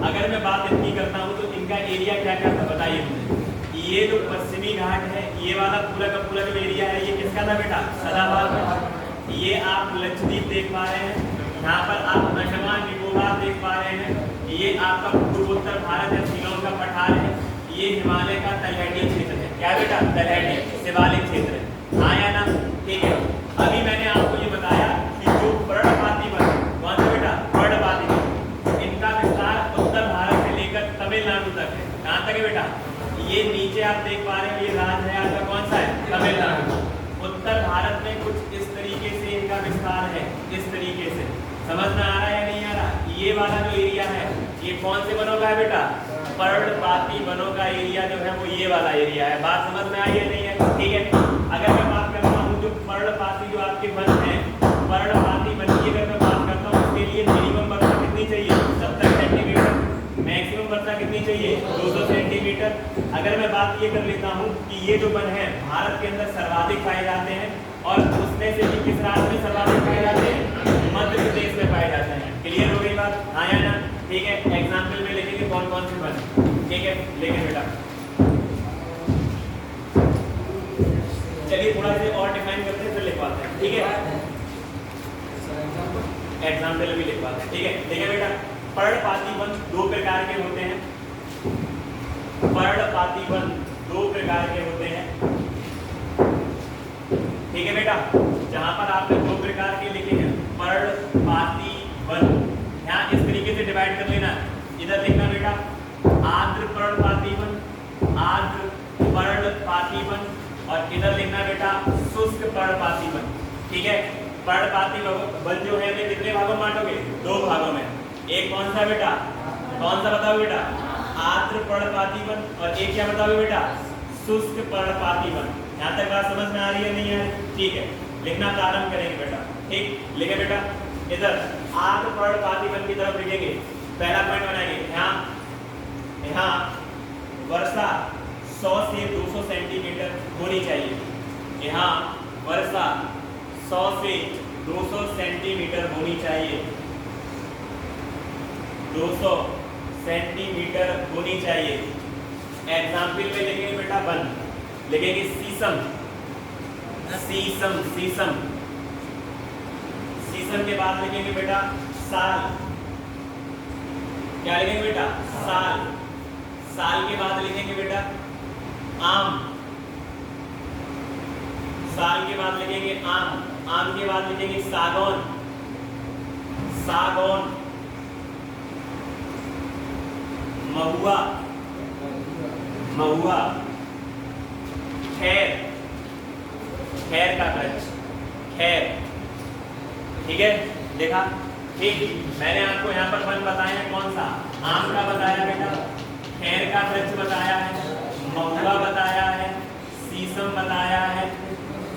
अगर मैं बात इनकी करता हूँ तो इनका एरिया क्या क्या था बताइए मुझे। ये जो पश्चिमी घाट है, ये वाला पूरा का पूरा जो एरिया है, ये किसका था बेटा? सदाबहार वन। ये आप लक्षद्वीप देख पा रहे हैं, यहाँ पर आप अंडमान निकोबार देख पा रहे हैं। ये आपका पूर्वोत्तर भारत है, शिलोंग का पठार है। ये हिमालय का तलहटी क्षेत्र है। क्या बेटा? तलहटी शिवालिक क्षेत्र है। हाँ या ना? ठीक है, अभी मैंने आपको ये बताया कि जो पर्णपाती वन, कौन सा बेटा? पर्णपाती वन, इनका विस्तार उत्तर भारत से लेकर तमिलनाडु तक है। कहाँ तक है बेटा? ये नीचे आप देख पा रहे हो, ये राज्य है आपका कौन सा है? तमिलनाडु। उत्तर भारत में कुछ इस तरीके से इनका विस्तार है, इस तरीके से। समझ में आ रहा है या नहीं आ रहा? ये वाला जो एरिया है, ये कौन से वनों का है बेटा? पर्णपाती वनों का एरिया जो है वो ये वाला एरिया है। बात समझ में आई है नहीं है? ठीक है, अगर मैं बात करता हूँ जो पर्णपाती जो आपके वन है, पर्णपाती वन की अगर मैं बात करता हूँ, उसके लिए मिनिमम वर्षा कितनी चाहिए? 70 सेंटीमीटर। मैक्सिमम वर्षा कितनी चाहिए? 200 सेंटीमीटर। अगर मैं बात ये कर लेता हूँ कि ये जो वन है भारत के अंदर सर्वाधिक पाए जाते हैं, और उसमें से भी किस राज्य में सर्वाधिक पाए जाते हैं? मध्य प्रदेश में पाए जाते हैं। क्लियर हो गई बात? हाँ या ना? ठीक है, एग्जाम्पल में लिखेंगे कौन कौन से वन। ठीक है, लेकिन बेटा चलिए थोड़ा से और डिफाइन करते हैं, फिर लिखवाते हैं। ठीक है, एग्जाम्पल भी लिखवाते हैं। ठीक है, देखिए बेटा, पर्णपाती वन दो प्रकार के होते हैं। पर्णपाती वन दो प्रकार के होते हैं। ठीक है बेटा, जहां पर आपने दो प्रकार के लिखे हैं पर्णपाती वन, यहाँ इस तरीके से डिवाइड कर लेना। इधर लिखना बेटा आर्द्र पर्णपाती वन, आर्द्र पर्णपाती वन, और इधर लिखना बेटा शुष्क पर्णपाती वन। ठीक है, पर्णपाती वन जो है कितने भागों में बांटोगे? दो भागों में। एक कौन सा बेटा? कौन सा बताओ बेटा? आर्द्र पर्णपाती वन, और एक क्या बताओगे बेटा? शुष्क पर्णपाती वन। यहाँ तक बात समझ में आ रही है नहीं है? ठीक है, लिखना प्रारंभ करेंगे बेटा। ठीक, लिखे बेटा, इधर आर्द्र पर्णपाती वन की तरफ लिखेंगे। पहला पॉइंट बनाएंगे, यहाँ वर्षा 100 से 200 सेंटीमीटर होनी चाहिए। यहाँ वर्षा 100 से 200 सेंटीमीटर होनी चाहिए। 200 सेंटीमीटर होनी चाहिए। एग्जाम्पल में लिखेंगे बेटा वन, लिखेंगे शीशम, शीशम, शीशम, शीशम के बाद लिखेंगे बेटा साल। क्या लिखेंगे बेटा? साल। साल के बाद लिखेंगे बेटा आम, साल के बाद लिखेंगे आम, आम के बाद लिखेंगे सागौन, सागौन, महुआ, महुआ, खैर, खैर का वृक्ष, खैर। ठीक है, देखा? ठीक, मैंने आपको यहाँ पर वन बताया है, कौन सा? आम का बताया बेटा, खैर का वृक्ष बताया है, महुआ बताया है, शीशम बताया है,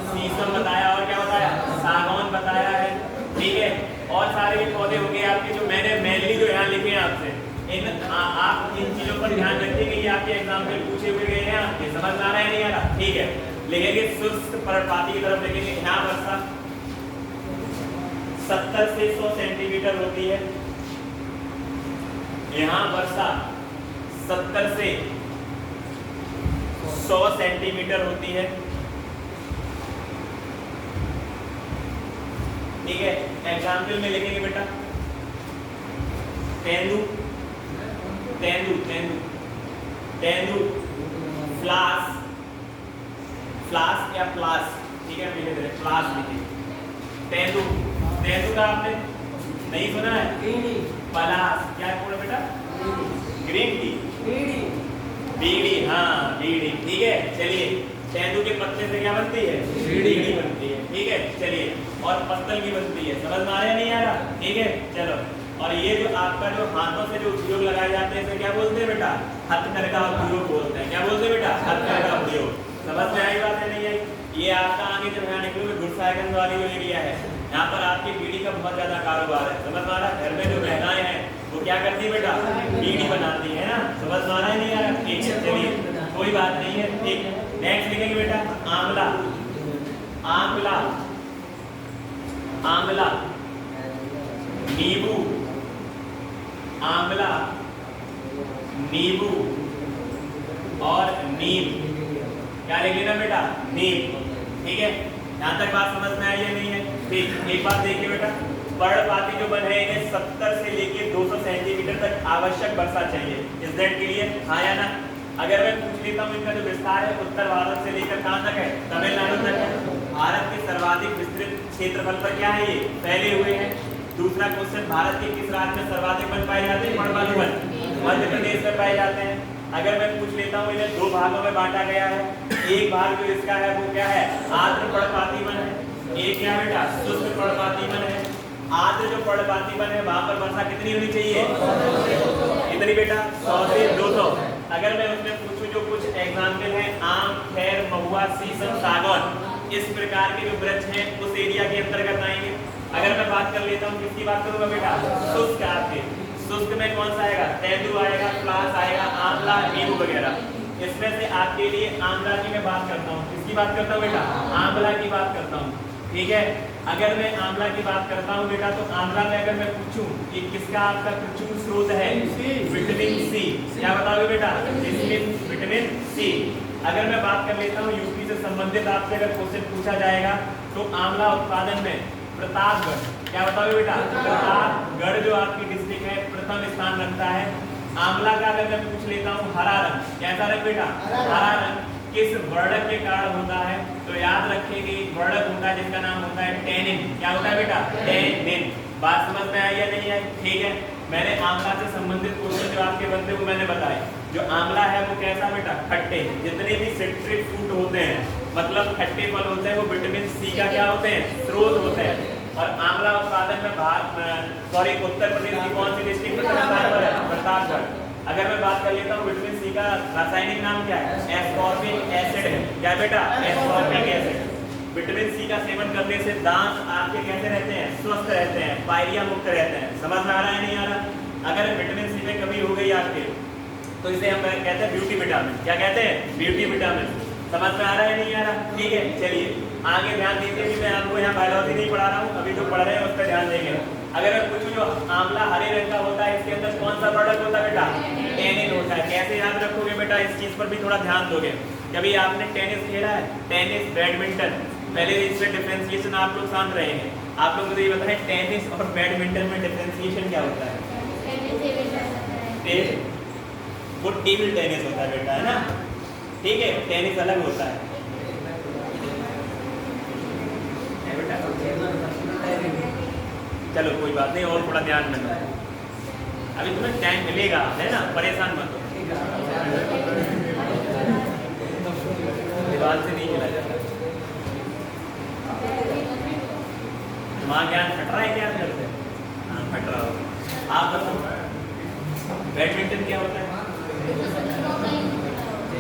शीशम बताया, और क्या बताया? सागौन बताया है। ठीक है, और सारे ये पौधे हो गए आपके जो मैंने मेनली जो यहाँ लिखे हैं आपसे। आप इन चीजों पर ध्यान रखिए कि ये आपके एग्जाम्पल पूछे हुए गए हैं, आपके समझ में आ रहा है नहीं आ रहा? ठीक है, लिखेंगे शुष्क पर्णपाती की तरफ लिखेंगे यहाँ वर्षा 70 से 100 सेंटीमीटर होती है। यहाँ वर्षा 70 से 100 सेंटीमीटर होती है। ठीक है, एग्जाम्पल में लिखेंगे बेटा तेंदू, तेंदू, तेंदू, तेंदू, फ्लास, फ्लास या फ्लास, ठीक है, लिखे दे फ्लास लिखे। तेंदू, तेंदू का आपने नहीं सुना है? पलास, क्या बोला बेटा? ग्रीन टी, बीड़ी, हाँ बीड़ी, ठीक है। चलिए, तेंदू के पत्ते से क्या बनती है? बीड़ी बनती है, ठीक है। चलिए, और पत्तल की बनती है, समझ में आ रहा नहीं आ रहा? ठीक है, चलो। और ये जो आपका जो हाथों से जो उपयोग लगाए जाते हैं इसे क्या बोलते हैं बेटा? हथकरघा उद्योग बोलते हैं। क्या बोलते हैं बेटा? हथकरघा उद्योग। समझ में आई बात है नहीं आई? ये आपका आगे जब यहाँ निकलोगे गुड़सागंज वाली जो एरिया है, यहाँ पर आपकी बीड़ी का बहुत ज्यादा कारोबार है। समझ में आ रहा? घर में जो महिलाएं हैं वो क्या करती है बेटा? बीड़ी बनाती है ना। समझ में आ रहा है नहीं आ रहा? ठीक है, चलिए कोई बात नहीं है, ठीक है। नेक्स्ट लिखेंगे बेटा आंवला, आंवला, आंवला, नींबू, आंवला, नींबू और नीम। क्या लिख लेना बेटा? नीम, ठीक है। यहाँ तक बात समझ में आई है नहीं है? ठीक, एक बात देखिए बेटा, पर्णपाती जो वन है इन्हें 70 से लेकर 200 सेंटीमीटर तक आवश्यक वर्षा चाहिए। इस दैट के लिए हाँ या ना? अगर मैं पूछ लेता हूँ इनका जो विस्तार है उत्तर भारत से लेकर कहाँ तक है? तमिलनाडु तक है। भारत के सर्वाधिक विस्तृत क्षेत्रफल पर क्या है? ये फैले हुए हैं। दूसरा क्वेश्चन, भारत के किस राज्य में सर्वाधिक वन पाए जाते हैं? पर्णपाती वन मध्य प्रदेश में पाए जाते हैं। अगर मैं पूछ लेता हूँ इन्हें दो भागों में बांटा गया है। एक भाग जो इसका है वो क्या है? आर्द्र पर्णपाती वन है। एक क्या बेटा? शुष्क पर्णपाती वन है। आर्द्र जो पर्णपाती वन है वहां पर वर्षा कितनी होनी चाहिए? कितनी बेटा? 100 से 200। अगर मैं उसमें पूछूं जो कुछ एग्जाम्पल है, आम, खैर, महुआ, शीशम, सागौन, इस प्रकार के जो वृक्ष हैं उस एरिया के अंतर्गत आएंगे। अगर मैं बात कर लेता हूँ किसकी बात करूंगा बेटा? शुष्क आपके, शुष्क में कौन सा आएगा? तेंदू आएगा, फ्लास आएगा, आंवला, नींबू वगैरह। इसमें से आपके लिए आंवला की मैं बात करता हूँ। किसकी बात करता हूँ बेटा? आंवला की बात करता हूँ, ठीक है। अगर मैं आंवला की बात करता हूँ बेटा तो आंवला में अगर मैं पूछूं कि किसका आपका प्रचुर स्रोत है? Vitamin C. क्या बताओगे बेटा? Vitamin C. अगर मैं बात कर लेता हूँ यूपी से संबंधित आपसे अगर क्वेश्चन पूछा जाएगा तो आंवला उत्पादन में प्रतापगढ़, क्या बताओगे बेटा? प्रतापगढ़ जो आपकी डिस्ट्रिक्ट है प्रथम स्थान रखता है। आंवला का अगर मैं पूछ लेता हूँ हरा रंग, कैसा रंग बेटा? हरा रंग किस वर्णक के कारण होता है? तो याद रखेंगे वर्णक होता है जिसका नाम होता है टेनिन। क्या होता है बेटा? टेनिन। बात समझ में आई या नहीं आई? ठीक है, मैंने आंवला से संबंधित क्वेश्चन जो आपके बनते वो मैंने बताए। जो आंवला है वो कैसा बेटा? खट्टे। जितने भी सिट्रिक फ्रूट होते हैं मतलब खट्टे फल होते हैं वो विटामिन सी का क्या होते हैं? स्रोत होते हैं। और आंवला उत्पादन में उत्तर प्रदेश की कौन सी डिस्ट्रिक्ट में? प्रतापगढ़। अगर मैं बात कर लेता हूँ विटामिन सी का रासायनिक नाम क्या है? एस्कॉर्बिक एसिड है। क्या बेटा? Ascorbic acid. विटामिन सी का सेवन करने से दांत आपके कैसे रहते हैं? स्वस्थ रहते हैं, पायरिया मुक्त रहते हैं। समझ में आ रहा है नहीं आ रहा? अगर विटामिन सी में कमी हो गई आपके तो इसे हम कहते हैं ब्यूटी विटामिन। क्या कहते हैं? Beauty vitamin. समझ में आ रहा है नहीं आ रहा? ठीक है, चलिए आगे ध्यान दीजिए कि मैं आपको यहाँ बायोलॉजी नहीं पढ़ा रहा हूँ, अभी जो पढ़ रहे हैं उस पर ध्यान देंगे। अगर मैं पूछूं जो आंवला हरे रंग का होता है इसके अंदर कौन सा प्रोडक्ट होता है बेटा? टेनिन होता है। कैसे याद रखोगे बेटा? इस चीज पर भी थोड़ा ध्यान दोगे। कभी आपने टेनिस खेला है? टेनिस, बैडमिंटन, पहले इसमें डिफरेंशिएशन आप लोग समझ रहे हैं। आप लोग मुझे ये बताएं टेनिस और बैडमिंटन में डिफरेंशिएशन क्या होता है? वो टेबल टेनिस होता है बेटा, है ना? ठीक है, टेनिस अलग होता है बेटा। चलो कोई बात नहीं, और थोड़ा ध्यान में दो, अभी तुम्हें टाइम मिलेगा, है ना? परेशान मत हो। दीवार से नहीं खेला जाता। वहाँ ज्ञान फट रहा है क्या करते? हाँ फट रहा होगा। आप बताओ बैडमिंटन क्या होता है?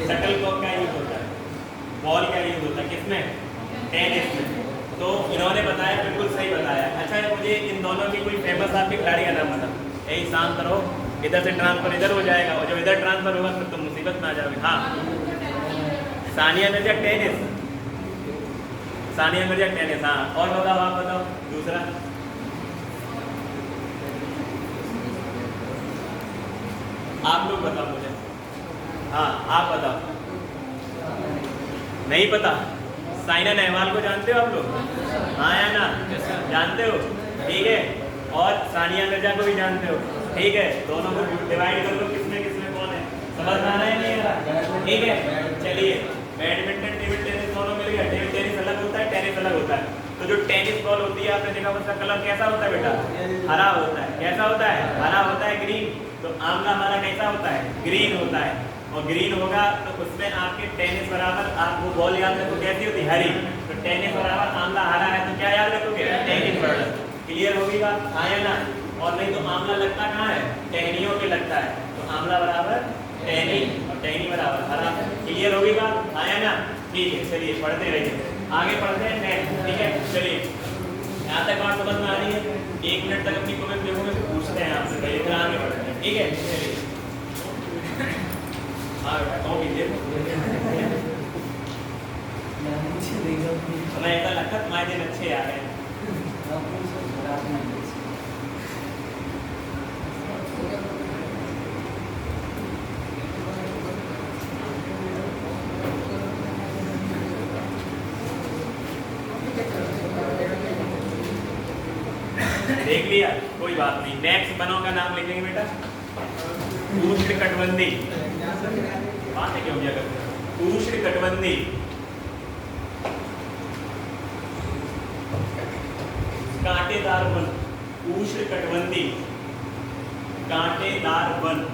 शटलकॉक का यूज होता है, बॉल का यूज होता है किसमें? टेनिस में। तो इन्होंने बताया, बिल्कुल सही बताया। अच्छा मुझे इन दोनों की कोई फेमस आपके खिलाड़ी का नाम बता। यही शांत रहो, इधर से ट्रांसफर इधर हो जाएगा और जब इधर ट्रांसफर होगा फिर तो मुसीबत में आ जाओगे। हाँ सानिया मिर्जा टेनिस, सानिया मिर्जा टेनिस। हाँ और बताओ, आप बताओ दूसरा। आप लोग बताओ मुझे। हाँ आप बताओ। नहीं पता? साइना नेहवाल को जानते हो आप लोग? हाँ या ना? जानते हो? ठीक है। और सानिया मिर्जा को भी जानते हो? ठीक है। दोनों को डिवाइड कर लो किसमें किसमें कौन है, समझ में आ रहा है नहीं आ रहा? ठीक है। चलिए, बैडमिंटन टेबल टेनिस दोनों मिल गया। टेबल टेनिस अलग होता है, टेनिस अलग होता है। तो जो टेनिस बॉल होती है आपने देखा उसका कलर कैसा होता है बेटा? हरा होता है। कैसा होता है? हरा होता है, ग्रीन। तो आमला हमारा कैसा होता है? ग्रीन होता है। और ग्रीन होगा तो उसमें आपके टेनिस बराबर, आप वो बॉल याद रखो कैसी होती है? हरी। तो टेनिस बराबर आमला हरा है तो क्या याद रखोगे? टेनिस बराबर। क्लियर होगी बात? हाँ या ना? और नहीं तो आमला लगता कहाँ है? टहनियों पे लगता है। तो आमला बराबर टहनी और टहनी बराबर हरा। क्लियर होगी बात? हाँ या ना? ठीक है। चलिए पढ़ते रहिए, आगे पढ़ते हैं नेक्स्ट। ठीक है। चलिए, यहाँ तक बात समझ में आ रही है? 1 मिनट तक अपनी कमेंट देखोगे, पूछते हैं आपसे पहले, फिर आगे बढ़ते हैं। ठीक है। चलिए हाँ बेटा कौन कीजिए। हमें ऐसा लगता तुम्हारे दिन अच्छे आ रहे हैं। देख लिया, कोई बात नहीं। नेक्स्ट बनों का नाम लिखेंगे बेटा, उष्णकटिबंधी। बातें क्यों किया करते हैं? उष्णकटिबंधी, कांटेदार वन। उष्णकटिबंधी कांटेदार वन।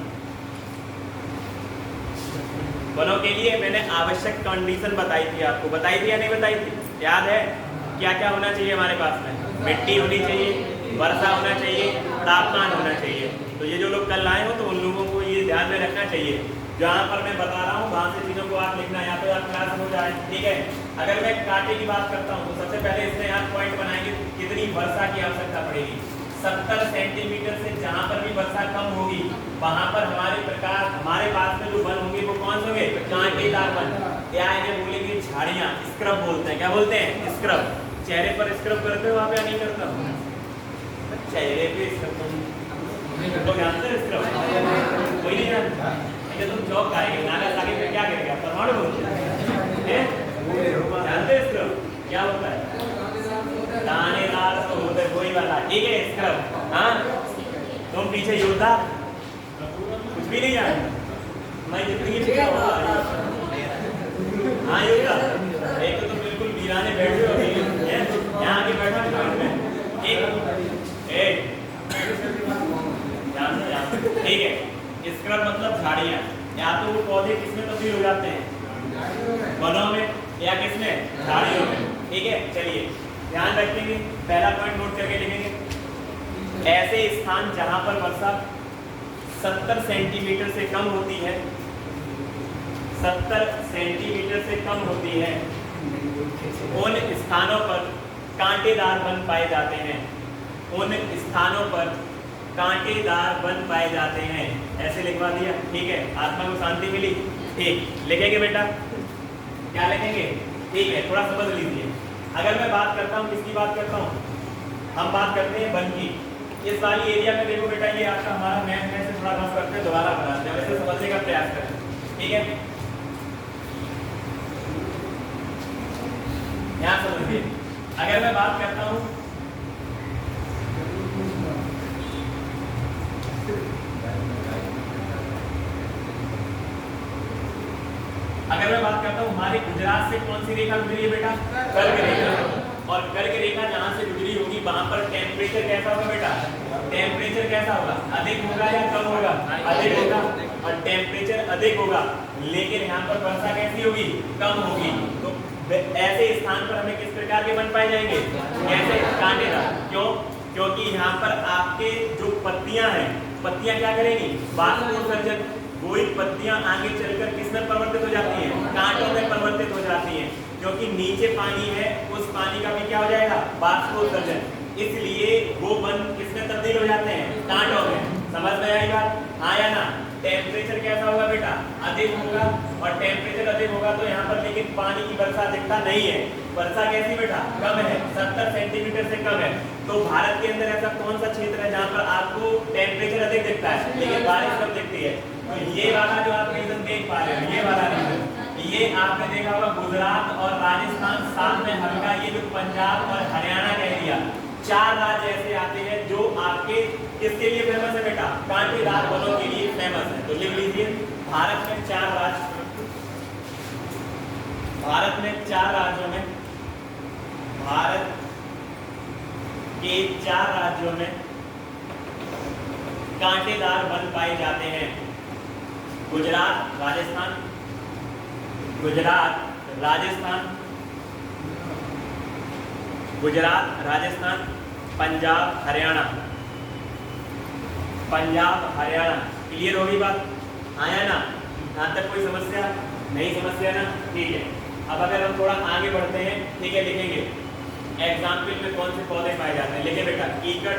वनों के लिए मैंने आवश्यक कंडीशन बताई थी आपको, बताई थी या नहीं बताई थी? याद है? क्या क्या होना चाहिए हमारे पास में? मिट्टी होनी चाहिए, वर्षा होना चाहिए, तापमान होना चाहिए। तो ये जो लोग कल आए हो तो उन लोगों को ये ध्यान में रखना चाहिए। जहाँ पर मैं बता रहा हूँ वहाँ से चीज़ों को आप लिखना, यहाँ पे आप क्लास हो जाए। ठीक है। अगर मैं कांटे की बात करता हूँ तो सबसे पहले इसमें आप पॉइंट बनाएंगे कितनी वर्षा की आवश्यकता पड़ेगी। 70 सेंटीमीटर से जहाँ पर भी वर्षा कम होगी वहाँ पर हमारे पास में जो वन होंगे वो कौन से होंगे? कांटेदार वन। या इन्हें बोलेंगे झाड़ियाँ, स्क्रब बोलते हैं। क्या बोलते हैं? स्क्रब। चेहरे पर स्क्रब करते हो आप या नहीं करते हो? चेहरे पे स्क्रब तो जानते हो? स्क्रब कोई नहीं जानता? तुम जॉब करेंगे नाला लागे पे क्या करेगा? परमाणु जानते हो स्क्रब क्या होता है? दानेदार तो होता है वही वाला। ठीक है। स्क्रब। हाँ तुम पीछे योद्धा कुछ भी नहीं जानते। मैं जितनी हाँ योद्धा एक तो तुम बिल्कुल वीराने बैठे हो यहाँ आके बैठा ठीक है। स्क्रब मतलब झाड़ियाँ, या तो वो पौधे किसमें तब्दील हो जाते हैं? वनों में, या किसमें? झाड़ियों में। ठीक है। चलिए ध्यान रखेंगे, पहला पॉइंट नोट करके लिखेंगे। ऐसे स्थान जहां पर वर्षा 70 सेंटीमीटर से कम होती है, 70 सेंटीमीटर से कम होती है, उन स्थानों पर कांटेदार वन पाए जाते हैं। उन स्थानों पर कांटेदार वन पाए जाते हैं। ऐसे लिखवा दिया। ठीक है। आत्मा को शांति मिली। ठीक लिखेंगे बेटा, क्या लिखेंगे? ठीक है। थोड़ा समझ लीजिए। अगर मैं बात करता हूँ, किसकी बात करता हूँ? हम बात करते हैं वन की। इस वाली एरिया में देखो बेटा, ये आपका हमारा मैप में से थोड़ा रफ करते हैं, दोबारा बनाते हैं, वैसे समझने का प्रयास करें। ठीक है। यहाँ समझिए, अगर मैं बात करता हूँ हमारे गुजरात से कौन सी रेखा गुजरी है बेटा? कर्क रेखा। और कर्क रेखा जहाँ से गुजरी होगी वहाँ पर टेम्परेचर कैसा होगा बेटा? टेम्परेचर कैसा होगा? अधिक होगा या कम होगा? अधिक होगा। और टेम्परेचर अधिक होगा लेकिन यहाँ पर वर्षा कैसी होगी? कम होगी। तो ऐसे स्थान पर हमें किस प्रकार के वन पाए जाएंगे? कैसे? कांटेदार। क्यों? क्योंकि यहाँ पर आपके जो पत्तियां हैं, पत्तियां क्या करेंगी? बाष्पोत्सर्जन। वही पत्तियां आगे चलकर किस में परिवर्तित हो जाती हैं? कांटों में परिवर्तित हो जाती हैं। क्योंकि नीचे पानी है, उस पानी का भी क्या हो जाएगा? बाष्पोत्सर्जन। इसलिए वो वन किसमें तब्दील हो जाते हैं? कांटों में। समझ में आई बात? हाँ या ना? टेम्परेचर कैसा होगा बेटा? अधिक होगा। और टेम्परेचर अधिक होगा तो यहाँ पर लेकिन पानी की वर्षा अधिकता नहीं है। वर्षा कैसी बेटा? कम है, 70 सेंटीमीटर से कम है। तो भारत के अंदर ऐसा कौन सा क्षेत्र है जहाँ पर आपको टेम्परेचर अधिक दिखता है लेकिन बारिश कम दिखती है? तो ये वाला जो आप रीजन देख पा रहे हो, ये वाला रीजन, ये आपने देखा होगा गुजरात और राजस्थान, साथ में हल्का ये जो पंजाब और हरियाणा कह दिया, 4 राज्य ऐसे आते हैं जो आपके किसके लिए फेमस है बेटा? कांटेदार वनों के लिए फेमस है। तो लिख लीजिए भारत में 4 राज्य, भारत में 4 राज्यों में, भारत के 4 राज्यों में कांटेदार वन पाए जाते हैं। गुजरात, राजस्थान, गुजरात, राजस्थान, गुजरात, राजस्थान, पंजाब, हरियाणा, पंजाब, हरियाणा। क्लियर होगी बात? आया ना? यहाँ तक कोई समस्या नहीं? समस्या ना? ठीक है। अब अगर हम थोड़ा आगे बढ़ते हैं, ठीक है, लिखेंगे एग्जाम्पल में कौन से पौधे पाए जाते हैं। लिखे बेटा कीकड़,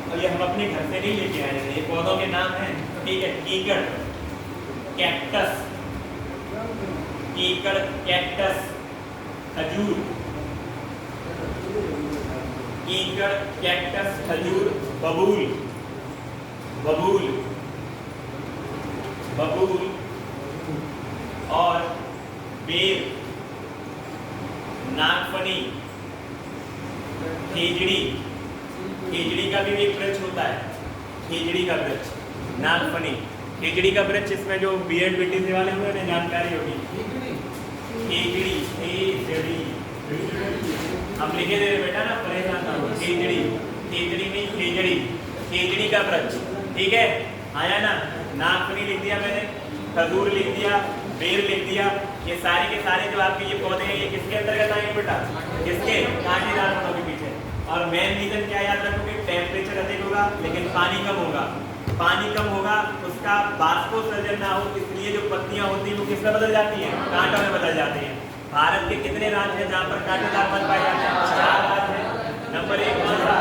और ये हम अपने घर से नहीं लेके आए हैं, ये पौधों के नाम हैं, ठीक है। कीकड़, कैक्टस, कीकड़, कैक्टस, खजूर, कीकड़, कैक्टस, खजूर, बबूल, बबूल, बबूल और बेर, नागफनी, खेजड़ी, खेजड़ी का भी एक वृक्ष होता है, खेजड़ी का वृक्ष, नागफनी, खेजड़ी का वृक्ष। इसमें जो बीएड बीटीसी वाले होंगे उन्हें जानकारी होगी। खेजड़ी, खेजड़ी हम लिखे दे रहे बेटा ना, परेशान ना हो। खेजड़ी, खेजड़ी नहीं खेजड़ी, खेजड़ी का वृक्ष, ठीक है। आया ना? नागफनी लिख दिया मैंने, खजूर लिख दिया, बेर लिख दिया। ये सारे के सारे जो आपके ये पौधे हैं, ये किसके अंतर्गत आएंगे बेटा? किसके? कांटेदार वनों के पीछे। और मेन रीजन क्या याद रखोगे? टेम्परेचर अधिक होगा लेकिन पानी कम होगा, पानी कम होगा, उसका बाष्पोत्सर्जन ना हो, इसलिए जो पत्तियां होती हैं वो किस में बदल जाती हैं? कांटों में बदल जाती हैं। भारत के कितने राज्य हैं जहाँ पर कांटेदार वन पाए जाते हैं? 4 राज्य हैं। नंबर 1 कौन सा?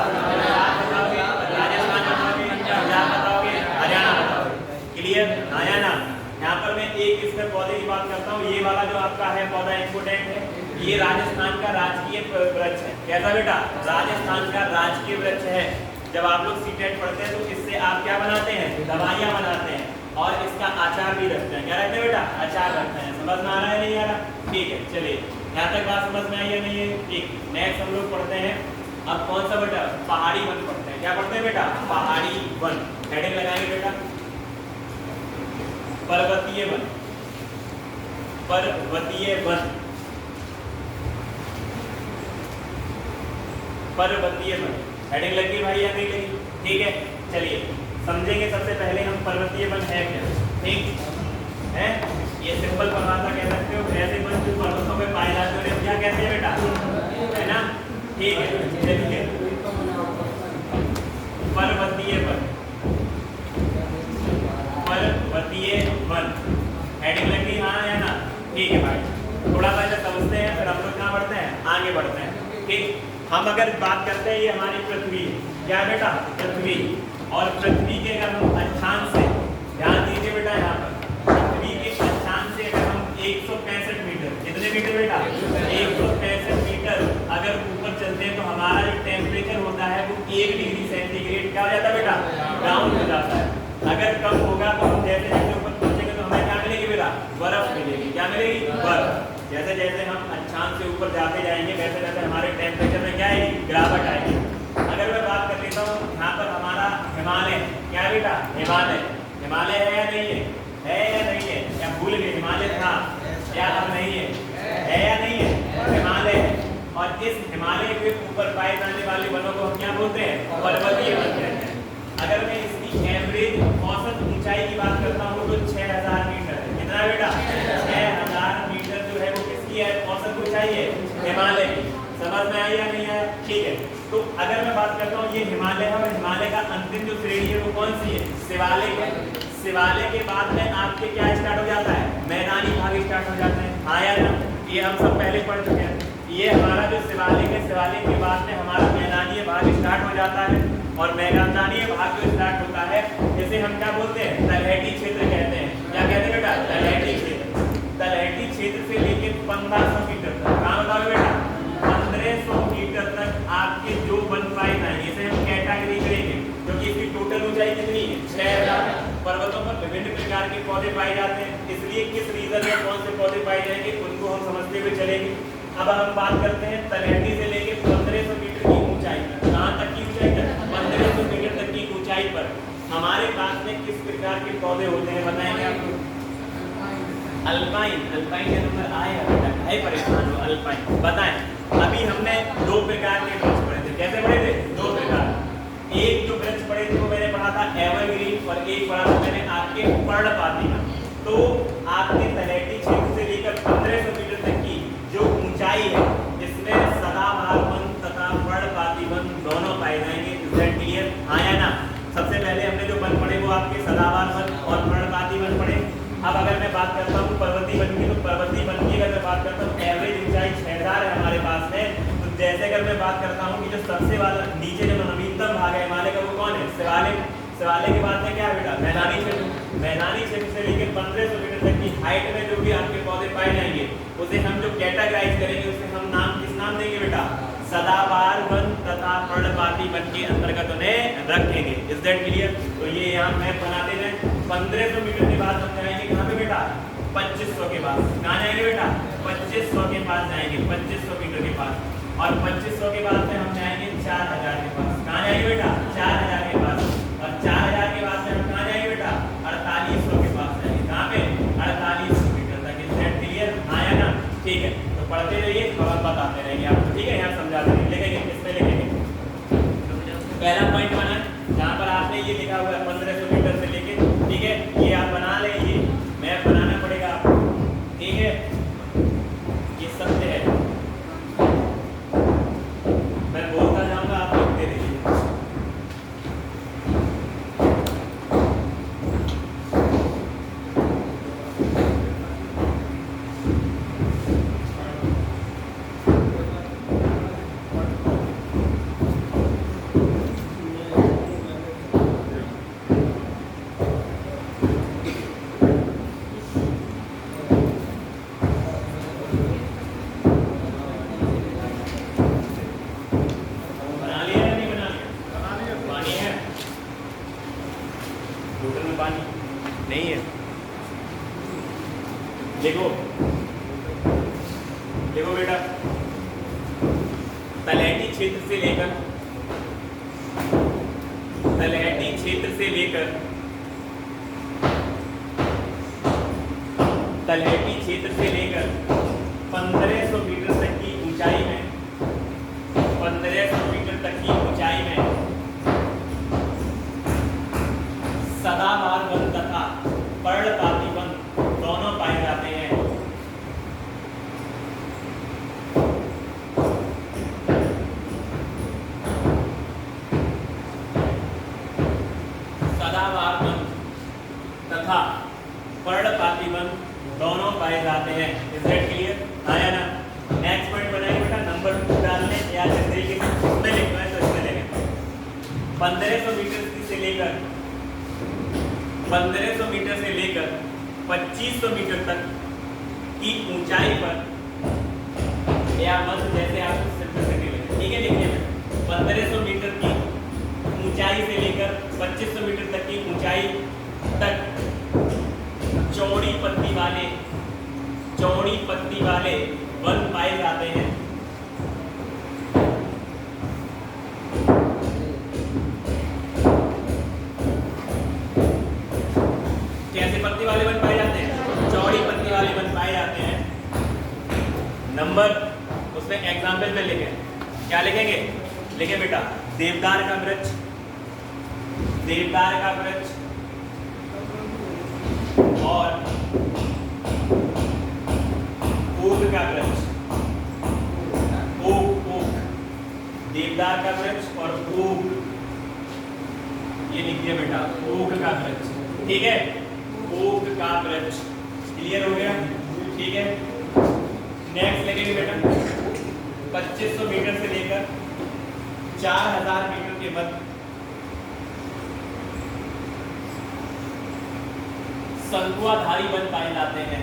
बताओगे, राजस्थान बताओगे, पंजाब बताओगे, हरियाणा बताओगे। क्लियर? आया ना? यहाँ पर मैं एक इसमें पौधे की बात करता हूँ। ये वाला जो आपका है पौधा इम्पोर्टेंट है, ये राजस्थान का राजकीय वृक्ष है। कैसा बेटा? राजस्थान का राजकीय वृक्ष है। जब आप लोग सीटेट पढ़ते हैं तो इससे आप क्या बनाते हैं? दवाइयाँ बनाते हैं, और इसका अचार भी रखते हैं। क्या रखते हैं बेटा? अचार रखते हैं। समझ में आ रहा है नहीं आ रहा? ठीक है, चलिए यहाँ तक बात समझ में आई है नहीं है? ठीक। नेक्स्ट हम लोग पढ़ते हैं अब कौन सा बेटा? पहाड़ी वन पढ़ते हैं। क्या पढ़ते हैं बेटा? पहाड़ी वन। हेडिंग लगाएंगे बेटा पर्वतीय वन, पर्वतीय वन, पर्वतीय वन। हेडिंग लगी भाई या नहीं लगी? ठीक है, चलिए समझेंगे। सबसे पहले हम पर्वतीय वन है क्या, ठीक है? ये सिंपल परिभाषा कह सकते हो, ऐसे वन जो पर्वतों में पाए जाते हैं क्या कहते हैं बेटा? है ना? ठीक है, चलिए पर्वतीय वन, पर्वतीय वन। हेडिंग लगी हाँ या ना? ठीक है भाई, थोड़ा सा इसे समझते हैं फिर हम लोग कहाँ बढ़ते हैं? आगे बढ़ते हैं। ठीक, हम अगर बात करते हैं, ये हमारी पृथ्वी, क्या है बेटा? पृथ्वी। और पृथ्वी के अगर हम अक्षांश से, ध्यान दीजिए बेटा यहाँ पर, पृथ्वी के अक्षांश से अगर हम 165 मीटर, कितने मीटर बेटा? 165 मीटर अगर ऊपर चलते हैं तो हमारा जो टेम्परेचर होता है वो 1 डिग्री सेंटीग्रेड क्या हो जाता है बेटा? डाउन हो जाता है। अगर कम होगा तो हम जैसे जैसे ऊपर पहुंचेंगे तो हमें क्या मिलेगी बेटा? बर्फ मिलेगी। क्या मिलेगी? बर्फ। जैसे जैसे हम अक्षांश से ऊपर जाते जाएंगे वैसे वैसे हमारे टेम्परेचर में क्या आएगी? गिरावट आएगी। अगर मैं बात कर लेता हूँ यहाँ पर हमारा हिमालय, क्या है बेटा? हिमालय। हिमालय है या नहीं है? है या नहीं है? क्या भूल गए? हिमालय था या अब नहीं है? है या नहीं है? हिमालय है। और इस हिमालय के ऊपर पाए जाने वाले वनों को हम क्या बोलते हैं? पर्वतीय वन कहते हैं। अगर मैं इसकी एवरेज औसत ऊंचाई की बात करता हूँ तो 6000 मीटर है। कितना बेटा? 6000 मीटर जो है वो किसकी है? औसत ऊंचाई है हिमालय की। समझ में आई या नहीं आया? ठीक है, तो अगर मैं बात करता हूँ ये हिमालय है, और हिमालय का अंतिम जो श्रेणी है वो कौन सी है? शिवालिक है। शिवालिक के बाद में आपके क्या स्टार्ट हो जाता है? मैदानी भाग स्टार्ट हो जाते हैं। हाँ या ना? ये हम सब पहले पढ़ चुके हैं। ये हमारा जो शिवालिक है, शिवालिक के बाद में हमारा मैदानी भाग स्टार्ट हो जाता है, और मैदानी भाग जो स्टार्ट होता है जैसे हम क्या बोलते हैं? तलहटी क्षेत्र कहते हैं। क्या कहते हैं बेटा? तलहटी क्षेत्र। तलहटी क्षेत्र से लेकर 1500 मीटर तक, कहाँ बताओ बेटा? 1500 मीटर तक आपके जो वन पाए जाएंगे, इसे हम कैटेगरी करेंगे क्योंकि इसकी टोटल ऊंचाई कितनी है? 6000। पाए जाते हैं, इसलिए किस रीजन में कौन से पौधे पाए जाएंगे उनको हम समझते हुए चलेंगे। अब हम बात करते हैं तलहटी से लेकर 1500 मीटर की ऊंचाई पर। कहाँ तक की ऊंचाई तक? 1500 मीटर तक की ऊंचाई पर हमारे पास में किस प्रकार के पौधे होते हैं बताएंगे आपको? अल्पाइन। अल्पाइन का नंबर आएगा बेटा, काहे परेशान हो? अल्पाइन बताएं। अभी हमने दो प्रकार के वृक्ष पढ़े थे। कैसे पढ़े थे? दो प्रकार। एक जो वृक्ष पढ़े थे वो मैंने पढ़ा था एवरग्रीन, और एक पढ़ा था मैंने आपके पर्णपाती का। तो आपके तलहटी क्षेत्र से लेकर 1500 मीटर तक की जो ऊंचाई है इसमें सदाबहार वन तथा पर्णपाती वन दोनों पाए जाएंगे। Is that clear? हाँ या ना? सबसे पहले हमने जो वन पढ़े वो आपके सदाबहार वन और पर्णपाती वन पढ़े। अब अगर मैं बात करता हूँ पर्वतीय वन की, तो पर्वतीय वन की अगर मैं बात करता हूँ एवरेज ऊंचाई 6000 है हमारे पास में। तो जैसे अगर मैं बात करता हूँ कि जो सबसे वाला नीचे जो नवीनतम भाग है हिमालय का वो कौन है? शिवालिक। शिवालिक के बाद में क्या है बेटा? मैदानी क्षेत्र। मैदानी क्षेत्र से लेकर 1500 मीटर तक की हाइट में जो भी आपके पौधे पाए जाएंगे उसे हम जो कैटेगराइज करेंगे उसे हम नाम किस नाम देंगे बेटा? सदाबहार वन तथा पर्णपाती वन के अंतर्गत उन्हें रखेंगे। Is that clear? तो ये यहाँ मैप बनाते हैं। 1500 मीटर के बाद हम जाएंगे कहाँ पे बेटा? 2500 के पास। कहाँ जाएंगे बेटा? 2500 के पास जाएंगे, 2500 मीटर के पास। और 2500 के बाद में हम जाएंगे 4000 के पास। कहाँ जाएंगे बेटा? 4000 के पास। और 4000 के बाद में हम कहाँ जाएंगे बेटा? 4800 के पास जाएंगे। कहाँ पे? 4800 मीटर तक। Is that clear? हाँ या ना? ठीक है, तो पढ़ते रहिए और हम बताते रहेंगे आपको। ठीक है, यहाँ समझाते रहेंगे। लिखेंगे किसमें लिखेंगे? पहला पॉइंट बना जहाँ पर आपने ये लिखा हुआ है 1500 मीटर से लेके, ठीक है, ये आप बना ले, ये मैप बनाना पड़ेगा आपको। ठीक है, ये सत्य है, मैं बोलता जाऊंगा आप लिखते रहिए। देखो देखो बेटा, तलहटी क्षेत्र से लेकर तलहटी क्षेत्र से लेकर तलहटी क्षेत्र से लेकर 1500 मीटर तक की ऊंचाई में 1500 मीटर तक की ऊंचाई में सदाबहार वन तथा पर्णपाती वन दोनों पाए जाते हैं। सदाबहार वन तथा पर्णपाती वन दोनों पाए जाते हैं। Is that clear? हाँ या ना? नेक्स्ट पॉइंट बनाइए बेटा, नंबर 2 डालने या जिस तरीके से इसमें लिखना है तो इसमें लिखें। 1500 मीटर से लेकर 1500 मीटर से लेकर 2500 मीटर तक की ऊंचाई पर या मत जैसे आप सिंपलिसिटी लें, ठीक है, लिखिए 1500 मीटर की ऊंचाई से लेकर 2500 मीटर तक की ऊंचाई तक चौड़ी पत्ती वाले वन पाए जाते हैं। कैसे पत्ती वाले वन पाए जाते हैं? चौड़ी पत्ती वाले वन पाए जाते हैं। नंबर उसमें एग्जाम्पल में लिखें, क्या लिखेंगे? लिखें बेटा, देवदार का वृक्ष, देवदार का वृक्ष और ओक का वृक्ष, ओक, देवदार का वृक्ष और ओक, ये लिखिए बेटा, ओक का वृक्ष, ठीक है, ओक का वृक्ष। क्लियर हो गया? ठीक है, नेक्स्ट लिखेंगे बेटा 2500 मीटर से लेकर 4000 मीटर के मध्य शंकुआधारी वन पाए जाते हैं।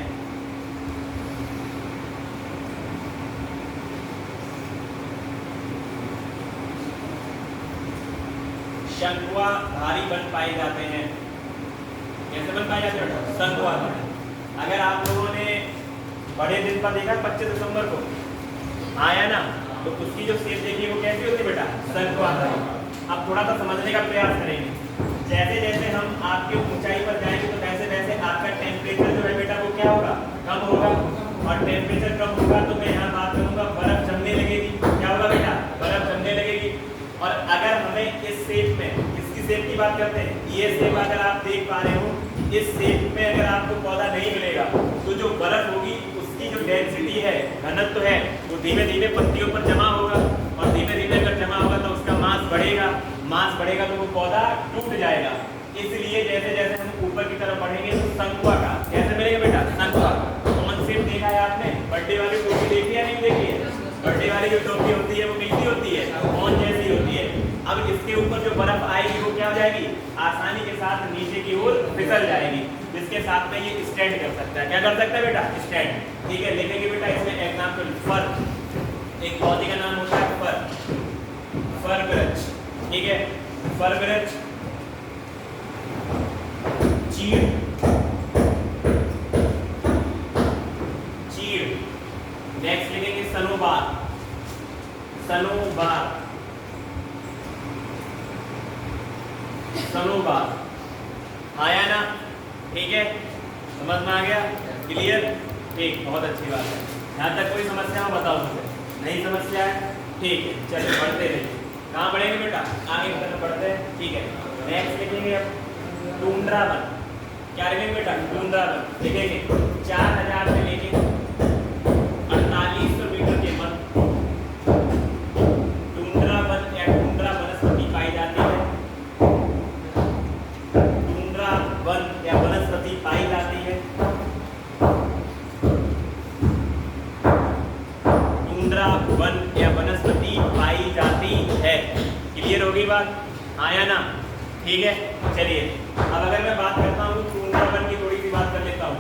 शंकुआधारी वन पाए जाते हैं। कैसे बन पाया जाता है? सन को आता है। अगर आप लोगों ने बड़े दिन पर देखा 25 दिसंबर को आया ना, तो उसकी जो शेप देखिए वो कैसी होती है बेटा? सन को आता है। अब थोड़ा सा समझने का प्रयास करेंगे। जैसे जैसे हम आपके ऊंचाई पर जाएंगे तो वैसे वैसे आपका टेम्परेचर जो है बेटा वो क्या होगा? कम होगा। और टेम्परेचर कम होगा तो मैं यहाँ बात करूँगा बर्फ जमने लगेगी। क्या होगा बेटा? बर्फ जमने लगेगी। और अगर हमें इस शेप में, किसकी शेप की बात करते हैं? ये शेप अगर आप देख पा रहे हो, इस शेप में अगर आपको पौधा नहीं मिलेगा तो जो बर्फ होगी उसकी जो डेंसिटी है, घनत्व है, वो धीमे धीमे पत्तियों पर जमा होगा। और धीमे धीमे अगर जमा होगा तो उसका मास बढ़ेगा। मास बढ़ेगा तो वो पौधा टूट जाएगा। इसलिए जैसे जैसे हम ऊपर की तरफ बढ़ेंगे तो शंकुआकार कैसे मिलेगा बेटा? शंकुआकार। कौन शेप देखा है आपने? बर्थडे वाली टोपी देखी है नहीं देखी है? बर्थडे वाली जो टोपी होती है वो कैसी होती है? कौन जैसी होती है। अब इसके ऊपर जो बर्फ आएगी वो क्या हो जाएगी? आसानी के साथ नीचे की ओर फिसल जाएगी, जिसके साथ में ये स्टैंड कर सकता है। क्या कर सकता है बेटा? स्टैंड। ठीक है, लिखेंगे बेटा इसमें एग्जाम्पल फर। एक पौधे का नाम होता है फर, फर वृक्ष। ठीक है, फर वृक्ष, चीड़, चीड़। नेक्स्ट लिखेंगे सनोबार, सनोबार, सनोबार। आया ना? ठीक है, समझ में आ गया? क्लियर? ठीक, बहुत अच्छी बात है। यहाँ तक कोई समस्या हो बताओ मुझे। नहीं समस्या है? ठीक है, चलिए बढ़ते रहिए। कहाँ बढ़ेंगे बेटा? आगे की तरफ बढ़ते हैं। ठीक है, नेक्स्ट लिखेंगे अब टुंड्रा वन। क्या लिखेंगे बेटा? टुंड्रा वन लिखेंगे। 4000 से लेके 4800 मीटर के मन टुंड्रा वन या टुंड्रा वनस्पति पाई जाती है। टुंड्रा वन या वनस्पति पाई जाती है। टुंड्रा वन या वनस्पति पाई जाती है। क्लियर होगी बात? आया ना? ठीक है, चलिए अब अगर मैं बात करता हूँ टुंड्रा वन की, थोड़ी सी बात कर लेता हूँ।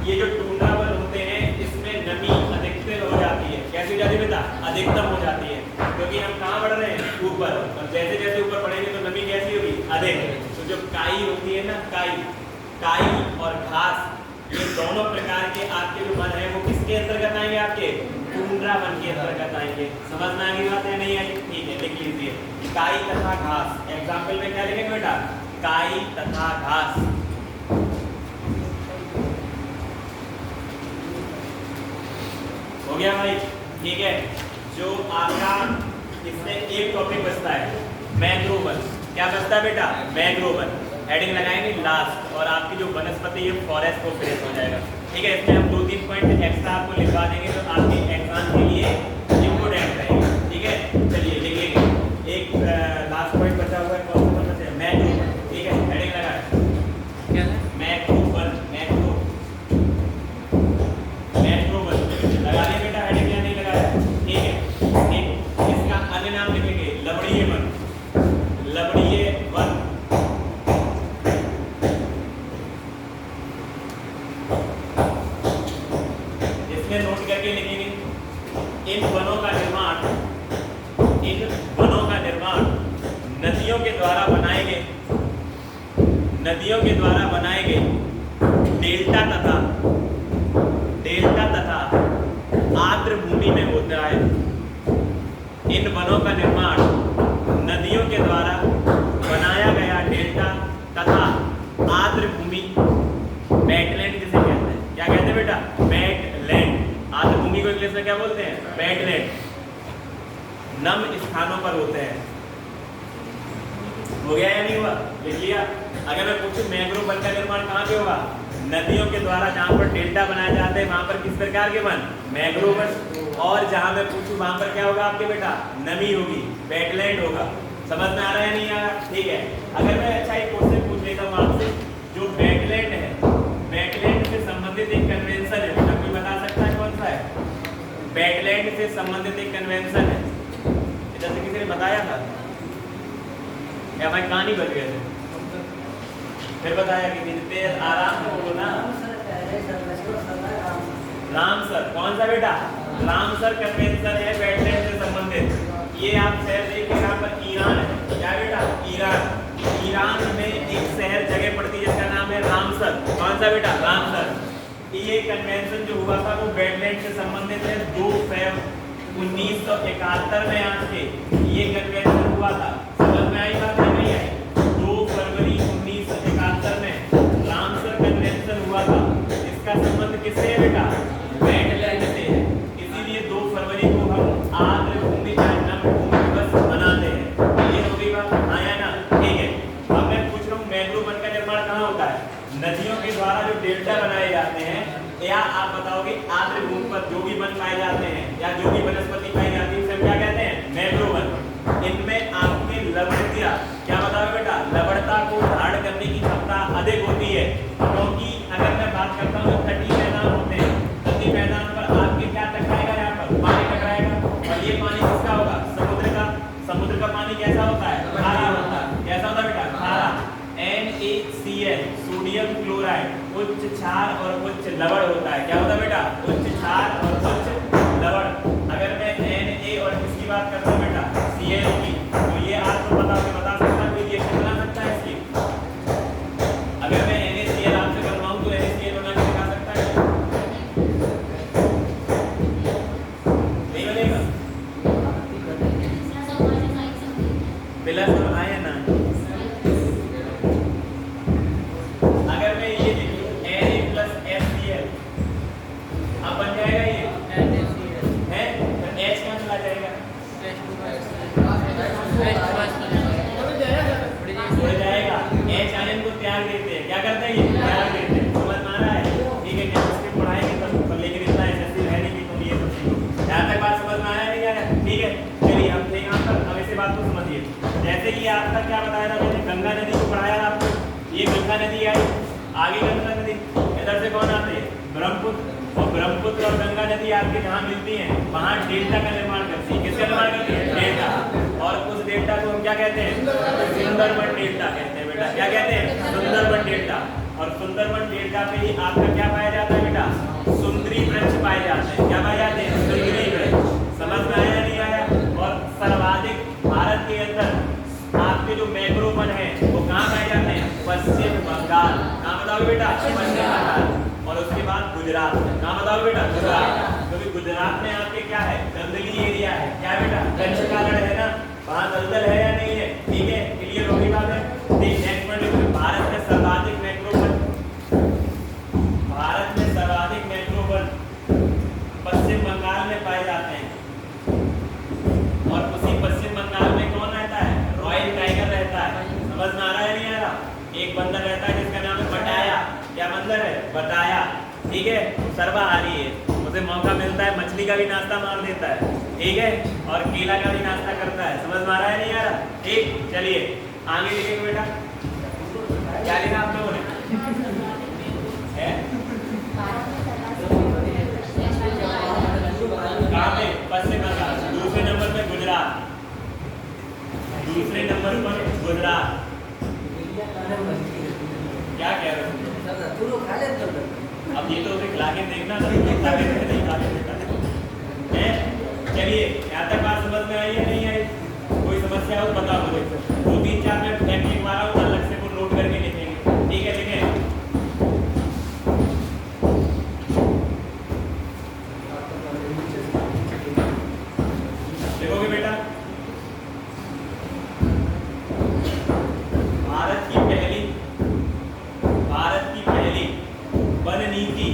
ये जो टुंड्रा वन होते हैं इसमें नमी अधिकतर हो जाती है। कैसी हो जाती है बेटा? अधिकतम हो जाती है, क्योंकि हम कहाँ बढ़ रहे हैं? ऊपर। और जैसे जैसे ऊपर बढ़ेंगे तो नमी कैसी होगी? अधिक। तो जो काई होती है ना, काई, काई और घास, ये दोनों प्रकार के आपके जो वन है वो किसके अंतर्गत आएंगे? आपके टुंड्रा वन के अंतर्गत आएंगे। समझ में आ गई बात है? नहीं आई? ठीक है, लिख लीजिए काई तथा घास। एग्जाम्पल में क्या लिखेंगे बेटा? काई तथा घास। हो गया भाई? ठीक है, जो आपका इसमें एक टॉपिक बचता है मैंग्रोव वन। क्या बचता है बेटा? Mangrove one. हेडिंग लगाएंगे लास्ट, और आपकी जो वनस्पति है फॉरेस्ट को फिनिश हो जाएगा। ठीक है, इसमें हम 2-3 पॉइंट एक्स्ट्रा आपको लिखवा देंगे तो आपके एग्जाम के लिए इम्पोर्टेंट रहेगा। ठीक है, चलिए लिखेंगे। एक लास्ट पॉइंट बचा हुआ है, कौन सा बचा है? Mangrove one. ठीक है, हेडिंग लगाएं। क्या है? Mangrove one, mangrove, mangrove one लगा दिया बेटा? हेडिंग या नहीं लगाया? ठीक है, ठीक। इसका अन्य नाम लिखेंगे लवणीय वन, लवणीय वन। नोट करके लिखेंगे इन वनों का निर्माण, इन वनों का निर्माण नदियों के द्वारा बनाए गए, नदियों के द्वारा बनाए गए डेल्टा तथा आर्द्र भूमि में होता है। इन वनों का निर्माण नदियों के द्वारा बनाया गया डेल्टा तथा आर्द्र भूमि, वेटलैंड जिसे कहते हैं। क्या कहते हैं बेटा? वेटलैंड। आर्द्र भूमि को इंग्लिश में क्या बोलते हैं? वेटलैंड। नम स्थानों पर होते हैं। हो गया या नहीं हुआ? लिख लिया? अगर मैं पूछूं मैंग्रोव वन का निर्माण कहाँ पे होगा? नदियों के द्वारा, जहाँ पर डेल्टा बनाए जाते हैं वहां पर किस प्रकार के वन? Mangrove one. और जहाँ मैं पूछूं वहां पर क्या होगा आपके बेटा? नमी होगी, वेटलैंड होगा। समझ में आ रहा है नहीं आ रहा? ठीक है, अगर मैं अच्छा एक क्वेश्चन पूछ लेता हूँ आपसे, जो वेटलैंड है, वेटलैंड से संबंधित एक कन्वेंशन है, क्या कोई बता सकता है कौन सा है? वेटलैंड से संबंधित एक कन्वेंशन है, जैसे किसी ने बताया था या भाई कहानी बच गए थे? फिर बताया कि पे आराम से बोलो ना। राम सर, कौन सा बेटा? राम सर कन्वेंशन है वेटलैंड से संबंधित। ये आप शहर देखिए, यहाँ पर ईरान है। क्या बेटा? ईरान। ईरान में एक शहर जगह पड़ती है जिसका नाम है में रामसर, कौन सा बेटा, रामसर। ये कन्वेंशन जो हुआ था वो वेटलैंड से संबंधित है। 2 फरवरी 1971 में आज के ये कन्वेंशन हुआ था। समझ में आई बात है नहीं आई? 2 फरवरी 1971 में रामसर कन्वेंशन हुआ था। इसका संबंध किससे है बेटा, वेटलैंड से है। इसीलिए 2 फरवरी को हम आर्द्र भूमि नमभूमि दिवस मनाते हैं। ये हो गई बात, आया ना, ठीक है। अब मैं पूछ रहा हूँ मैंग्रोव वन का निर्माण कहाँ होता है? नदियों के द्वारा जो डेल्टा बनाए जाते हैं, या आप बताओगे आर्द्र भूमि पर जो भी वन पाए जाते हैं या जो भी वनस्पति पाई जाती है उसे हम क्या कहते हैं, मैंग्रोव वन। इनमें आपकी लवणता, क्या बताओ बेटा, लवणता को धारण करने की क्षमता अधिक होती है। क्योंकि अगर मैं बात करता हूँ तटीय मैदान होते हैं, तटीय मैदान पर आपके क्या टकराएगा, यहाँ पर पानी टकराएगा, और ये पानी किसका होगा, समुद्र का। समुद्र का पानी कैसा होता है, खारा होता है। कैसा होता है बेटा, खारा। NaCl सोडियम क्लोराइड उच्च क्षार और उच्च लवण होता है। क्या होता है बेटा, उच्च क्षार और उच्च लवण। अगर मैं Na और किसकी बात करता हूँ बेटा, Cl की, तो ये आपको बता सकता है, कोई रिएक्शन बना सकता है इसकी? अगर मैं NaCl आपसे करवाऊँ तो NaCl बना के दिखा सकता है? नहीं बनेगा। प्लस और आयन ना, अगर मैं ये लिखूं Na+HCl, अब बन जाएगा ये है, तो H कहाँ चला जाएगा, उड़ जाएगा। H आयन को त्याग देते हैं, क्या करते हैं, ये त्याग देते हैं। समझ में आ रहा है? ठीक है, जब उसके पढ़ाएंगे तब, लेकिन इतना एसएससी है नहीं कि तुम ये सब सीखो। यहाँ तक बात समझ में आया नहीं आया? ठीक है, चलिए हम थे यहाँ पर, अब इसी बात को समझिए। जैसे कि आपका क्या बताया था मैंने, गंगा नदी को पढ़ाया था आपको। ये गंगा नदी आई, आगे गंगा नदी, इधर से कौन आते हैं, ब्रह्मपुत्र। और ब्रह्मपुत्र और गंगा नदी आपके जहाँ मिलती हैं वहाँ डेल्टा का निर्माण करती है। किसका निर्माण करती है, डेल्टा। और उस डेल्टा को हम क्या कहते हैं, सुंदरबन डेल्टा कहते हैं बेटा। क्या कहते हैं, सुंदरबन डेल्टा। और सुंदरबन डेल्टा पे ही आपका क्या पाया जाता है बेटा, सुंदरी वृक्ष पाए जाते हैं। क्या पाए जाते हैं, सुंदरी वृक्ष। समझ में आया नहीं आया? और सर्वाधिक भारत के अंदर आपके जो मैंग्रोव वन है वो कहाँ पाए जाते हैं, पश्चिम बंगाल। कहाँ बताओगे बेटा, पश्चिम बंगाल। और उसके बाद गुजरात। कहाँ बताओगे बेटा, गुजरात। क्योंकि गुजरात में आपके क्या है, दलदली एरिया है। क्या है बेटा, कच्छ का रण है ना, वहाँ दलदल है या नहीं है? ठीक है, क्लियर होगी बात है। नेक्स्ट पॉइंट देखो, भारत में सर्वाधिक मैंग्रोव वन, भारत में सर्वाधिक मैंग्रोव वन पश्चिम बंगाल में पाए जाते हैं। और उसी पश्चिम बंगाल में कौन रहता है, रॉयल टाइगर रहता है। समझ में आ रहा है नहीं आ रहा? एक बंदर रहता है जिसका नाम है बटाया। क्या बंदर है, बटाया। ठीक है, सर्वाहारी है, उसे मौका मिलता है मछली का भी नाश्ता मार देता है। ठीक है, और केला का भी नाश्ता करता है। समझ में आ रहा है नहीं आ रहा? ठीक, चलिए आगे लिखेंगे बेटा। क्या लिखा आप लोगों ने, कहाँ पे, पश्चिम बंगाल। दूसरे नंबर पे गुजरात, दूसरे नंबर पर गुजरात। क्या कह रहे हो, अब ये तो उसे खिला के देखना था, खिला के नहीं खा के देखना है। चलिए यहाँ तक बात समझ में आई है नहीं आई? कोई समस्या हो बता मुझे। 2-3-4 मैं फैक्ट लिखवा रहा हूँ, अलग से वो नोट करके लिखेंगे। ठीक है, लिखें। लिखोगे बेटा, भारत की पहली वन नीति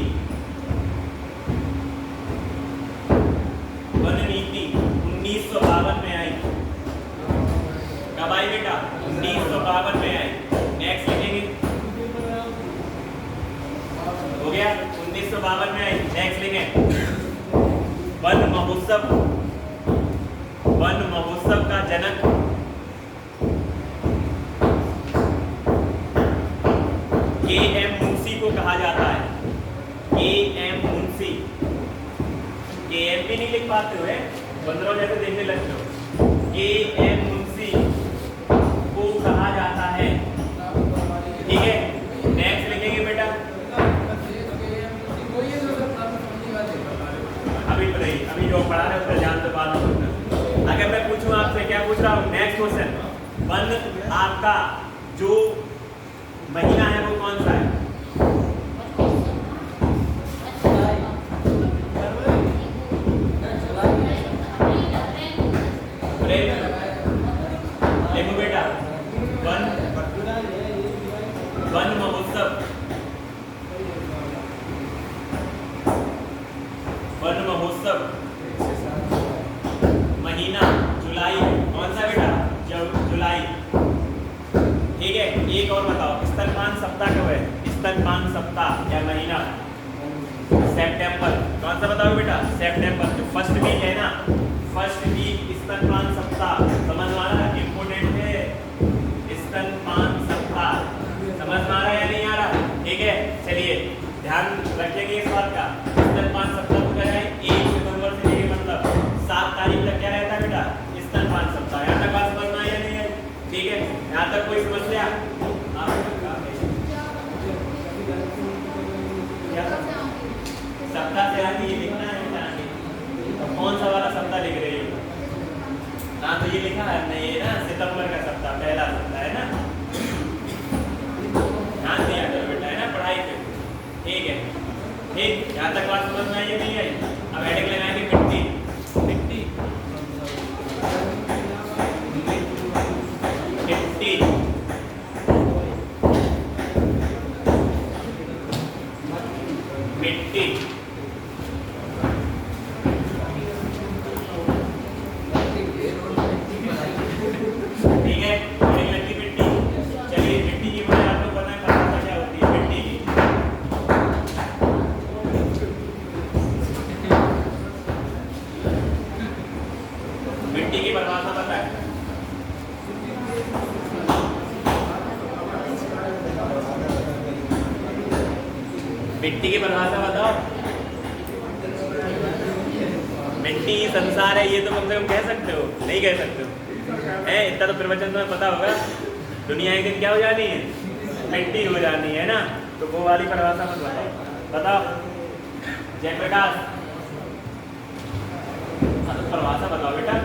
1952 में आई। कब आई बेटा, 1952 में आई। नेक्स्ट लिखेंगे, हो गया, 1952 में आई। नेक्स्ट लिखें, वन महोत्सव का जनक के.एम. मुंशी को कहा जाता है। के.एम. मुंशी, के.एम. भी नहीं लिख पाते हुए बंदरों जैसे देखने लगते हो। के.एम. मुंशी को कहा जाता है। ठीक है, नेक्स्ट लिखेंगे बेटा। अभी जो पढ़ा रहे हैं उस पर ध्यान से बात करना। अगर मैं पूछूं आपसे, क्या पूछ रहा हूँ, नेक्स्ट क्वेश्चन, वन आपका जो महीना है वो कौन सा है? स्तनपान सप्ताह या महीना सितंबर। कौन सा बताओ बेटा? सितंबर। जो फर्स्ट वीक है ना, फर्स्ट वीक स्तनपान सप्ताह, समझ में आ रहा है? इम्पोर्टेंट है स्तनपान सप्ताह, समझ में आ रहा है या नहीं आ रहा? ठीक है, चलिए ध्यान रखेंगे इस बात का। स्तनपान सप्ताह को क्या है? 1 सितंबर से लेकर मतलब 7 तारीख तक क्या रहता है बेटा? स्तनपान सप्ताह। यहाँ तक बात समझ में आई या नहीं आई? ठीक है, यहाँ तक कोई समस्या? सप्ताह से आगे ये लिखना है बेटा आगे। तो कौन सा वाला सप्ताह लिख रही हो? हाँ तो ये लिखा है नहीं, ये ना सितंबर का सप्ताह, पहला सप्ताह है ना। ध्यान दिया करो बेटा, है ना पढ़ाई पे। ठीक है, ठीक, यहाँ तक बात समझ में आई या नहीं आई? अब हेडिंग लगाएंगे मिट्टी। मिट्टी मिट्टी मिट्टी ठीक है, हेडिंग लगी मिट्टी। चलिए मिट्टी की वजह आपको पता है परिभाषा क्या होती है मिट्टी की? मिट्टी की परिभाषा पता है? मिट्टी की परिभाषा बताओ। मिट्टी संसार है, ये तो कम से कम कह सकते हो, नहीं कह सकते हो? है इतना तो प्रवचन तुम्हें पता होगा। दुनिया एक दिन क्या हो जानी है? मिट्टी हो जानी है ना। तो वो वाली परिभाषा मत बताओ, बताओ जयप्रकाश। हाँ तो परिभाषा बताओ बेटा।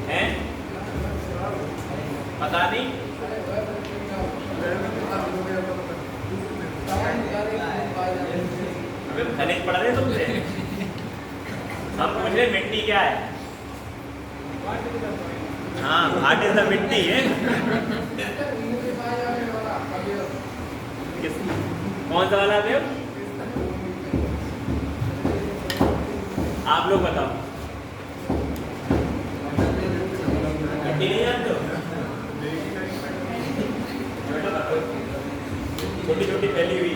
है पता नहीं? अबे खनिज पढ़ रहे तुमसे? हम पूछ रहे मिट्टी क्या है? हाँ व्हाट इज द मिट्टी है? कौन सा वाला दे? आप लोग बताओ। मिट्टी नहीं जानते हो? छोटी छोटी फैली हुई।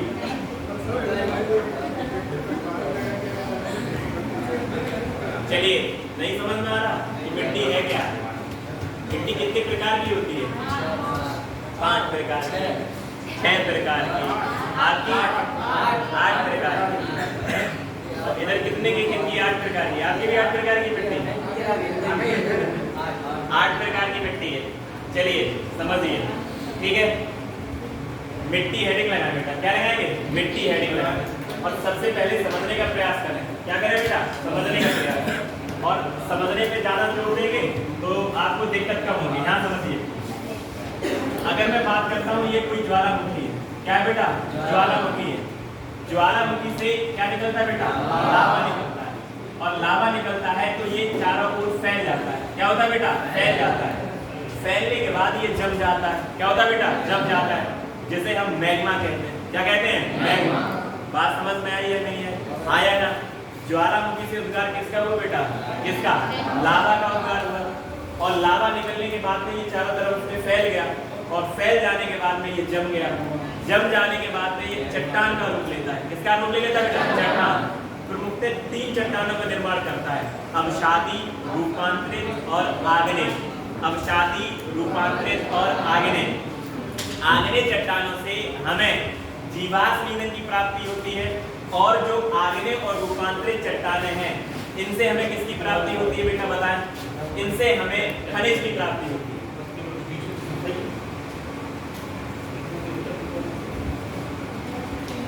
चलिए नहीं समझ में आ रहा कि मिट्टी है क्या? मिट्टी कितने प्रकार की होती है? 5 प्रकार की, 6 प्रकार की, आपकी 8 प्रकार की। और इधर कितने की 8 प्रकार की? आपकी भी 8 प्रकार की मिट्टी है। 8 प्रकार की मिट्टी है। चलिए समझिए, ठीक है। मिट्टी हेडिंग लगाएं बेटा। क्या लगाएंगे? मिट्टी हेडिंग लगाएं। और सबसे पहले समझने का प्रयास करें। क्या करें बेटा? समझने का प्रयास। और समझने पे ज़्यादा जोर देंगे तो आपको दिक्कत कम होगी। ध्यान समझिए। अगर मैं बात करता हूँ ये कोई ज्वालामुखी है, क्या है बेटा? ज्वालामुखी है। ज्वालामुखी से क्या निकलता है बेटा? लावा निकलता है। और लावा निकलता है तो ये चारों ओर फैल जाता है। क्या होता है बेटा? फैल जाता है। फैलने के बाद ये जम जाता है। क्या होता है बेटा? जम जाता है, जिसे हम मैग्मा कहते हैं। क्या कहते हैं? मैग्मा। बात समझ में आई या नहीं है? आया ना? ज्वालामुखी से उद्गार किसका हुआ बेटा? किसका? लावा का उद्गार हुआ। और लावा निकलने के बाद में ये चारों तरफ से फैल गया, और फैल जाने के बाद में ये जम गया। जम जाने के बाद में ये चट्टान का रूप लेता है। किसका रूप ले लेता है बेटा? चट्टान। प्रमुखतः 3 चट्टानों का निर्माण करता है: अवसादी, रूपांतरित और आग्नेय। अवसादी, रूपांतरित और आग्नेय। आग्नेय चट्टानों से हमें जीवाश्म ईंधन की प्राप्ति होती है, और जो आग्नेय और रूपांतरित चट्टानें हैं इनसे हमें किसकी प्राप्ति होती है बेटा? बताएं। इनसे हमें खनिज की प्राप्ति होती है।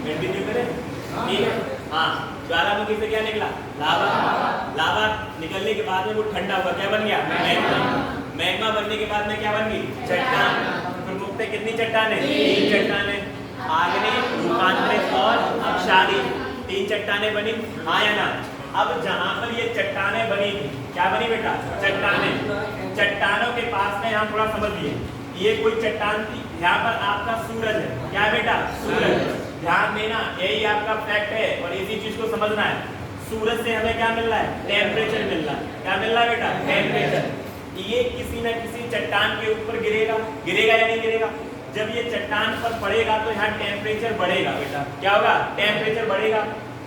कंटिन्यू करें, ठीक है। हाँ, ज्वालामुखी से क्या निकला? लावा। लावा निकलने के बाद में वो ठंडा हुआ, क्या बन गया? मैग्मा। मैग्मा बनने के बाद में क्या बन गई? चट्टान। प्रमुखतः कितनी चट्टानें? 3 चट्टानें। आग्नेय, रूपांतरित और अवसादी। 3 चट्टानें बनी। हाँ या ना? अब जहाँ पर ये चट्टानें बनी थी, क्या बनी बेटा? चट्टानें। चट्टानों के पास में यहाँ थोड़ा समझिए, ये कोई चट्टान थी। यहाँ पर आपका सूरज है। क्या बेटा? सूरज। ध्यान देना, यही आपका फैक्ट है और इसी चीज को समझना है। सूरज से हमें क्या मिल रहा है? टेम्परेचर मिल रहा है। क्या मिल रहा है बेटा? टेम्परेचर। ये किसी न किसी चट्टान के ऊपर गिरेगा। गिरेगा या नहीं गिरेगा? जब ये चट्टान पर पड़ेगा तो यहाँ टेम्परेचर बढ़ेगा बेटा। क्या होगा? टेम्परेचर बढ़ेगा।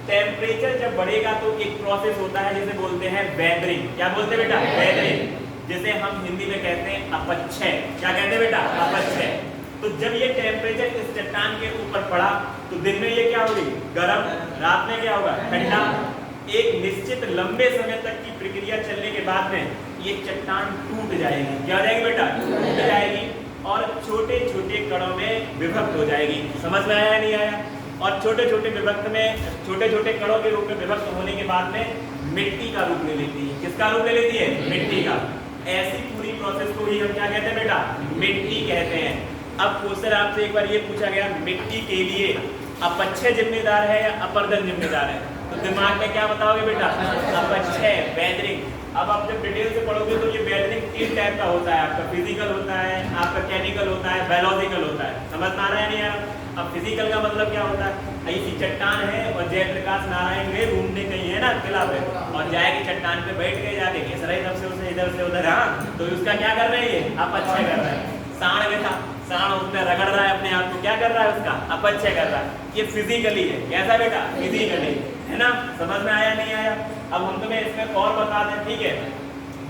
टेम्परेचर जब बढ़ेगा तो एक प्रोसेस होता है जिसे बोलते हैं वेदरिंग। क्या बोलते हैं बेटा? वेदरिंग, जिसे हम हिंदी में कहते हैं अपक्षय। क्या कहते हैं बेटा? अपक्षय। तो जब ये टेम्परेचर इस चट्टान के ऊपर पड़ा तो दिन में ये क्या होगी? गर्म, रात में क्या होगा? ठंडा। एक निश्चित लंबे समय तक की प्रक्रिया चलने के बाद में ये चट्टान टूट जाएगी। क्या हो जाएगी बेटा? टूट जाएगी और छोटे छोटे कणों में विभक्त हो जाएगी। समझ में आया नहीं आया? और छोटे छोटे विभक्त में, छोटे छोटे कणों के रूप में विभक्त होने के बाद में मिट्टी का रूप ले लेती है। किसका रूप ले लेती है? मिट्टी का। ऐसी पूरी प्रोसेस को ही हम क्या कहते हैं बेटा? मिट्टी कहते हैं। अब क्वेश्चन आपसे एक बार ये पूछा गया, मिट्टी के लिए अपक्षय जिम्मेदार है या अपर्दन जिम्मेदार है? तो दिमाग में क्या बताओगे बेटा? अपक्षय, वेदरिंग। अब आप जब डिटेल से पढ़ोगे तो ये वेदरिंग 3 टाइप का होता है। आपका फिजिकल होता है, आपका केमिकल होता है, बायोलॉजिकल होता है। समझ में आ रहा है नहीं आ रहा? अब फिजिकल का मतलब क्या होता है? ऐसी चट्टान है और जयप्रकाश नारायण गए घूमने कहीं है ना किला पे, और जाएगी चट्टान पे बैठ गए जाके घिसरा इधर से उसे इधर से उधर। हाँ, तो उसका क्या कर रहे हैं? अपक्षय कर रहे हैं। साढ़ गया, साढ़ उसमें रगड़ रहा है अपने आप को, क्या कर रहा है? उसका अपक्षय कर रहा है। ये फिजिकली है। कैसा बेटा? फिजिकली है ना? समझ में आया नहीं आया? अब हम तुम्हें इसमें और बता दें, ठीक है?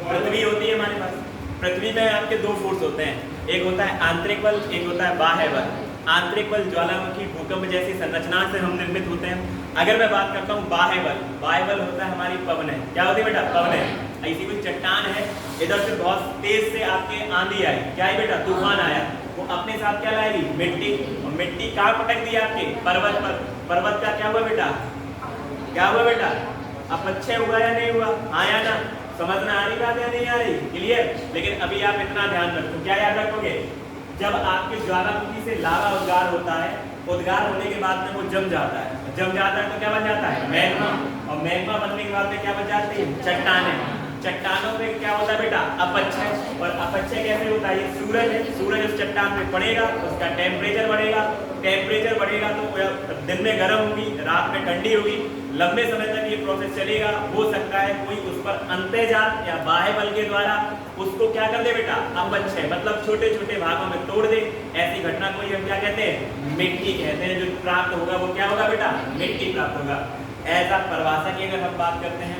पृथ्वी होती है हमारे पास। पृथ्वी में आपके 2 फोर्स होते हैं, एक होता है आंतरिक बल, एक होता है बाह्य बल। आंतरिक बल ज्वालामुखी, भूकंप जैसी संरचना से हम निर्मित होते हैं। अगर मैं बात करता हूँ बाह्य बल, बाह्य बल होता है हमारी पवनें। क्या होती है बेटा? पवनें। ऐसी कोई चट्टान है, इधर से बहुत तेज से आपके आंधी आई, क्या है बेटा? तूफान आया, वो अपने साथ क्या लाएगी? मिट्टी। और मिट्टी कहाँ पटक दी आपके? पर्वत पर। पर्वत का क्या हुआ बेटा? क्या हुआ बेटा? अपक्षय हुआ या नहीं हुआ? आया ना? समझ में आ रही बात या नहीं आ रही? क्लियर? लेकिन अभी आप इतना ध्यान रखो, क्या याद रखोगे? जब आपके ज्वालामुखी से लावा उद्गार होता है, उद्गार होने के बाद में वो जम जाता है। जम जाता है तो क्या बन जाता है? मैग्मा। और मैग्मा बनने के बाद में क्या बन जाती है? चट्टानें। चट्टानों पे क्या होता है बेटा? अपक्षय। और अपक्षय कैसे होता है? ये सूरज है, सूरज उस चट्टान पे पड़ेगा, उसका टेम्परेचर बढ़ेगा। टेम्परेचर बढ़ेगा तो दिन में गर्म होगी, रात में ठंडी होगी। लंबे समय तक ये प्रोसेस चलेगा। हो सकता है कोई उस पर अंतर्जात या बाह्य बल के द्वारा उसको क्या कर दे बेटा? अपक्षय, मतलब छोटे छोटे भागों में तोड़ दे। ऐसी घटना को हम क्या कहते हैं? मिट्टी कहते हैं। जो प्राप्त होगा वो क्या होगा बेटा? मिट्टी प्राप्त होगा। ऐसा परिभाषा की अगर हम बात करते हैं,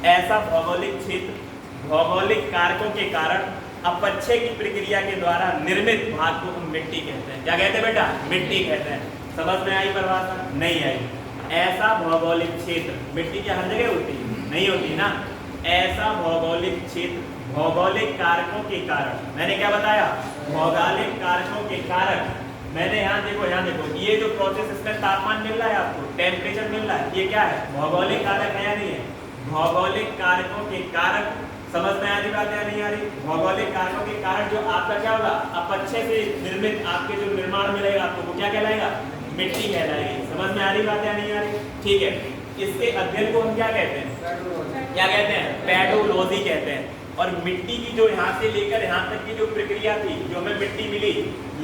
ऐसा भौगोलिक क्षेत्र भौगोलिक कारकों के कारण अपक्षय की प्रक्रिया के द्वारा निर्मित भाग को हम मिट्टी कहते हैं। क्या कहते हैं बेटा? मिट्टी कहते हैं। समझ में आई परिभाषा? नहीं आई? ऐसा भौगोलिक क्षेत्र, मिट्टी क्या हर जगह होती है? नहीं होती ना? ऐसा भौगोलिक क्षेत्र भौगोलिक कारकों के कारण, मैंने क्या बताया? भौगोलिक कारकों के कारण। मैंने यहाँ देखो, ये जो प्रोसेस, इसमें तापमान मिल रहा है आपको, टेम्परेचर मिल रहा है, ये क्या है? भौगोलिक कारक है या नहीं है? भौगोलिक कारकों के कारक। समझ में आ रही बात या नहीं आ रही? भौगोलिक कारकों के कारण जो आपका क्या होगा? अपक्षय से निर्मित आपके जो निर्माण मिलेगा आपको, वो क्या कहलाएगा? मिट्टी कहलाएगी। समझ में आ रही बात या नहीं आ रही? ठीक है। इसके अध्ययन को हम क्या कहते हैं? क्या कहते हैं? पेडोलॉजी कहते हैं। और मिट्टी की जो यहाँ से लेकर यहाँ तक की जो प्रक्रिया थी, जो हमें मिट्टी मिली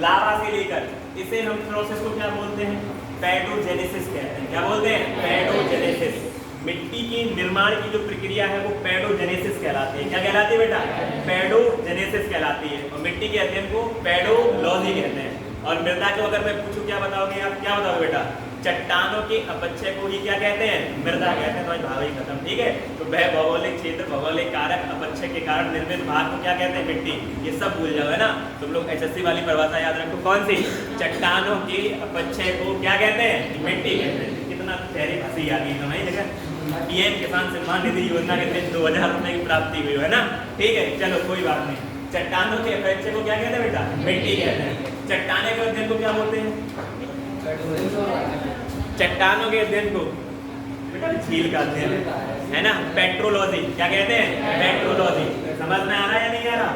लावा से लेकर, इसे हम प्रोसेस को क्या बोलते हैं? पेडोजेनेसिस कहते हैं। क्या बोलते हैं? पेडोजेनेसिस। मिट्टी की निर्माण की जो प्रक्रिया है वो पेडोजेनेसिस कहलाती है। क्या कहलाती है बेटा? पेडोजेनेसिस कहलाती है। और मिट्टी के अध्ययन को पेडोलॉजी कहते हैं। और मृदा को अगर मैं पूछूं क्या बताओगे आप? क्या बताओगे बेटा? चट्टानों के अपक्षय को ही क्या कहते हैं? मृदा कहते हैं। तो आज भाव ही खत्म। ठीक है? तो वह भौगोलिक क्षेत्र भौगोलिक कारक अपक्षय के कारण निर्मित भाग को क्या कहते हैं? मिट्टी। ये सब भूल जाओ, है ना? तुम लोग एसएससी वाली परिभाषा याद रखो। कौन सी? चट्टानों के अपक्षय को क्या कहते हैं? मिट्टी कहते हैं। कितना प्यारी हंसी आ गई तुम्हें देखा? पीएम किसान सम्मान निधि योजना के तहत 2000 रुपए की प्राप्ति हुई है ना? ठीक है, चलो कोई बात नहीं। चट्टानों के अपक्षय को क्या कहते हैं बेटा? मिट्टी कहते हैं। चट्टाने के अध्ययन को क्या बोलते हैं? चट्टानों के अध्ययन को बेटा झील का अध्ययन, है ना? पेट्रोलॉजी। क्या कहते हैं? पेट्रोलॉजी। समझ में आ रहा है या नहीं आ रहा?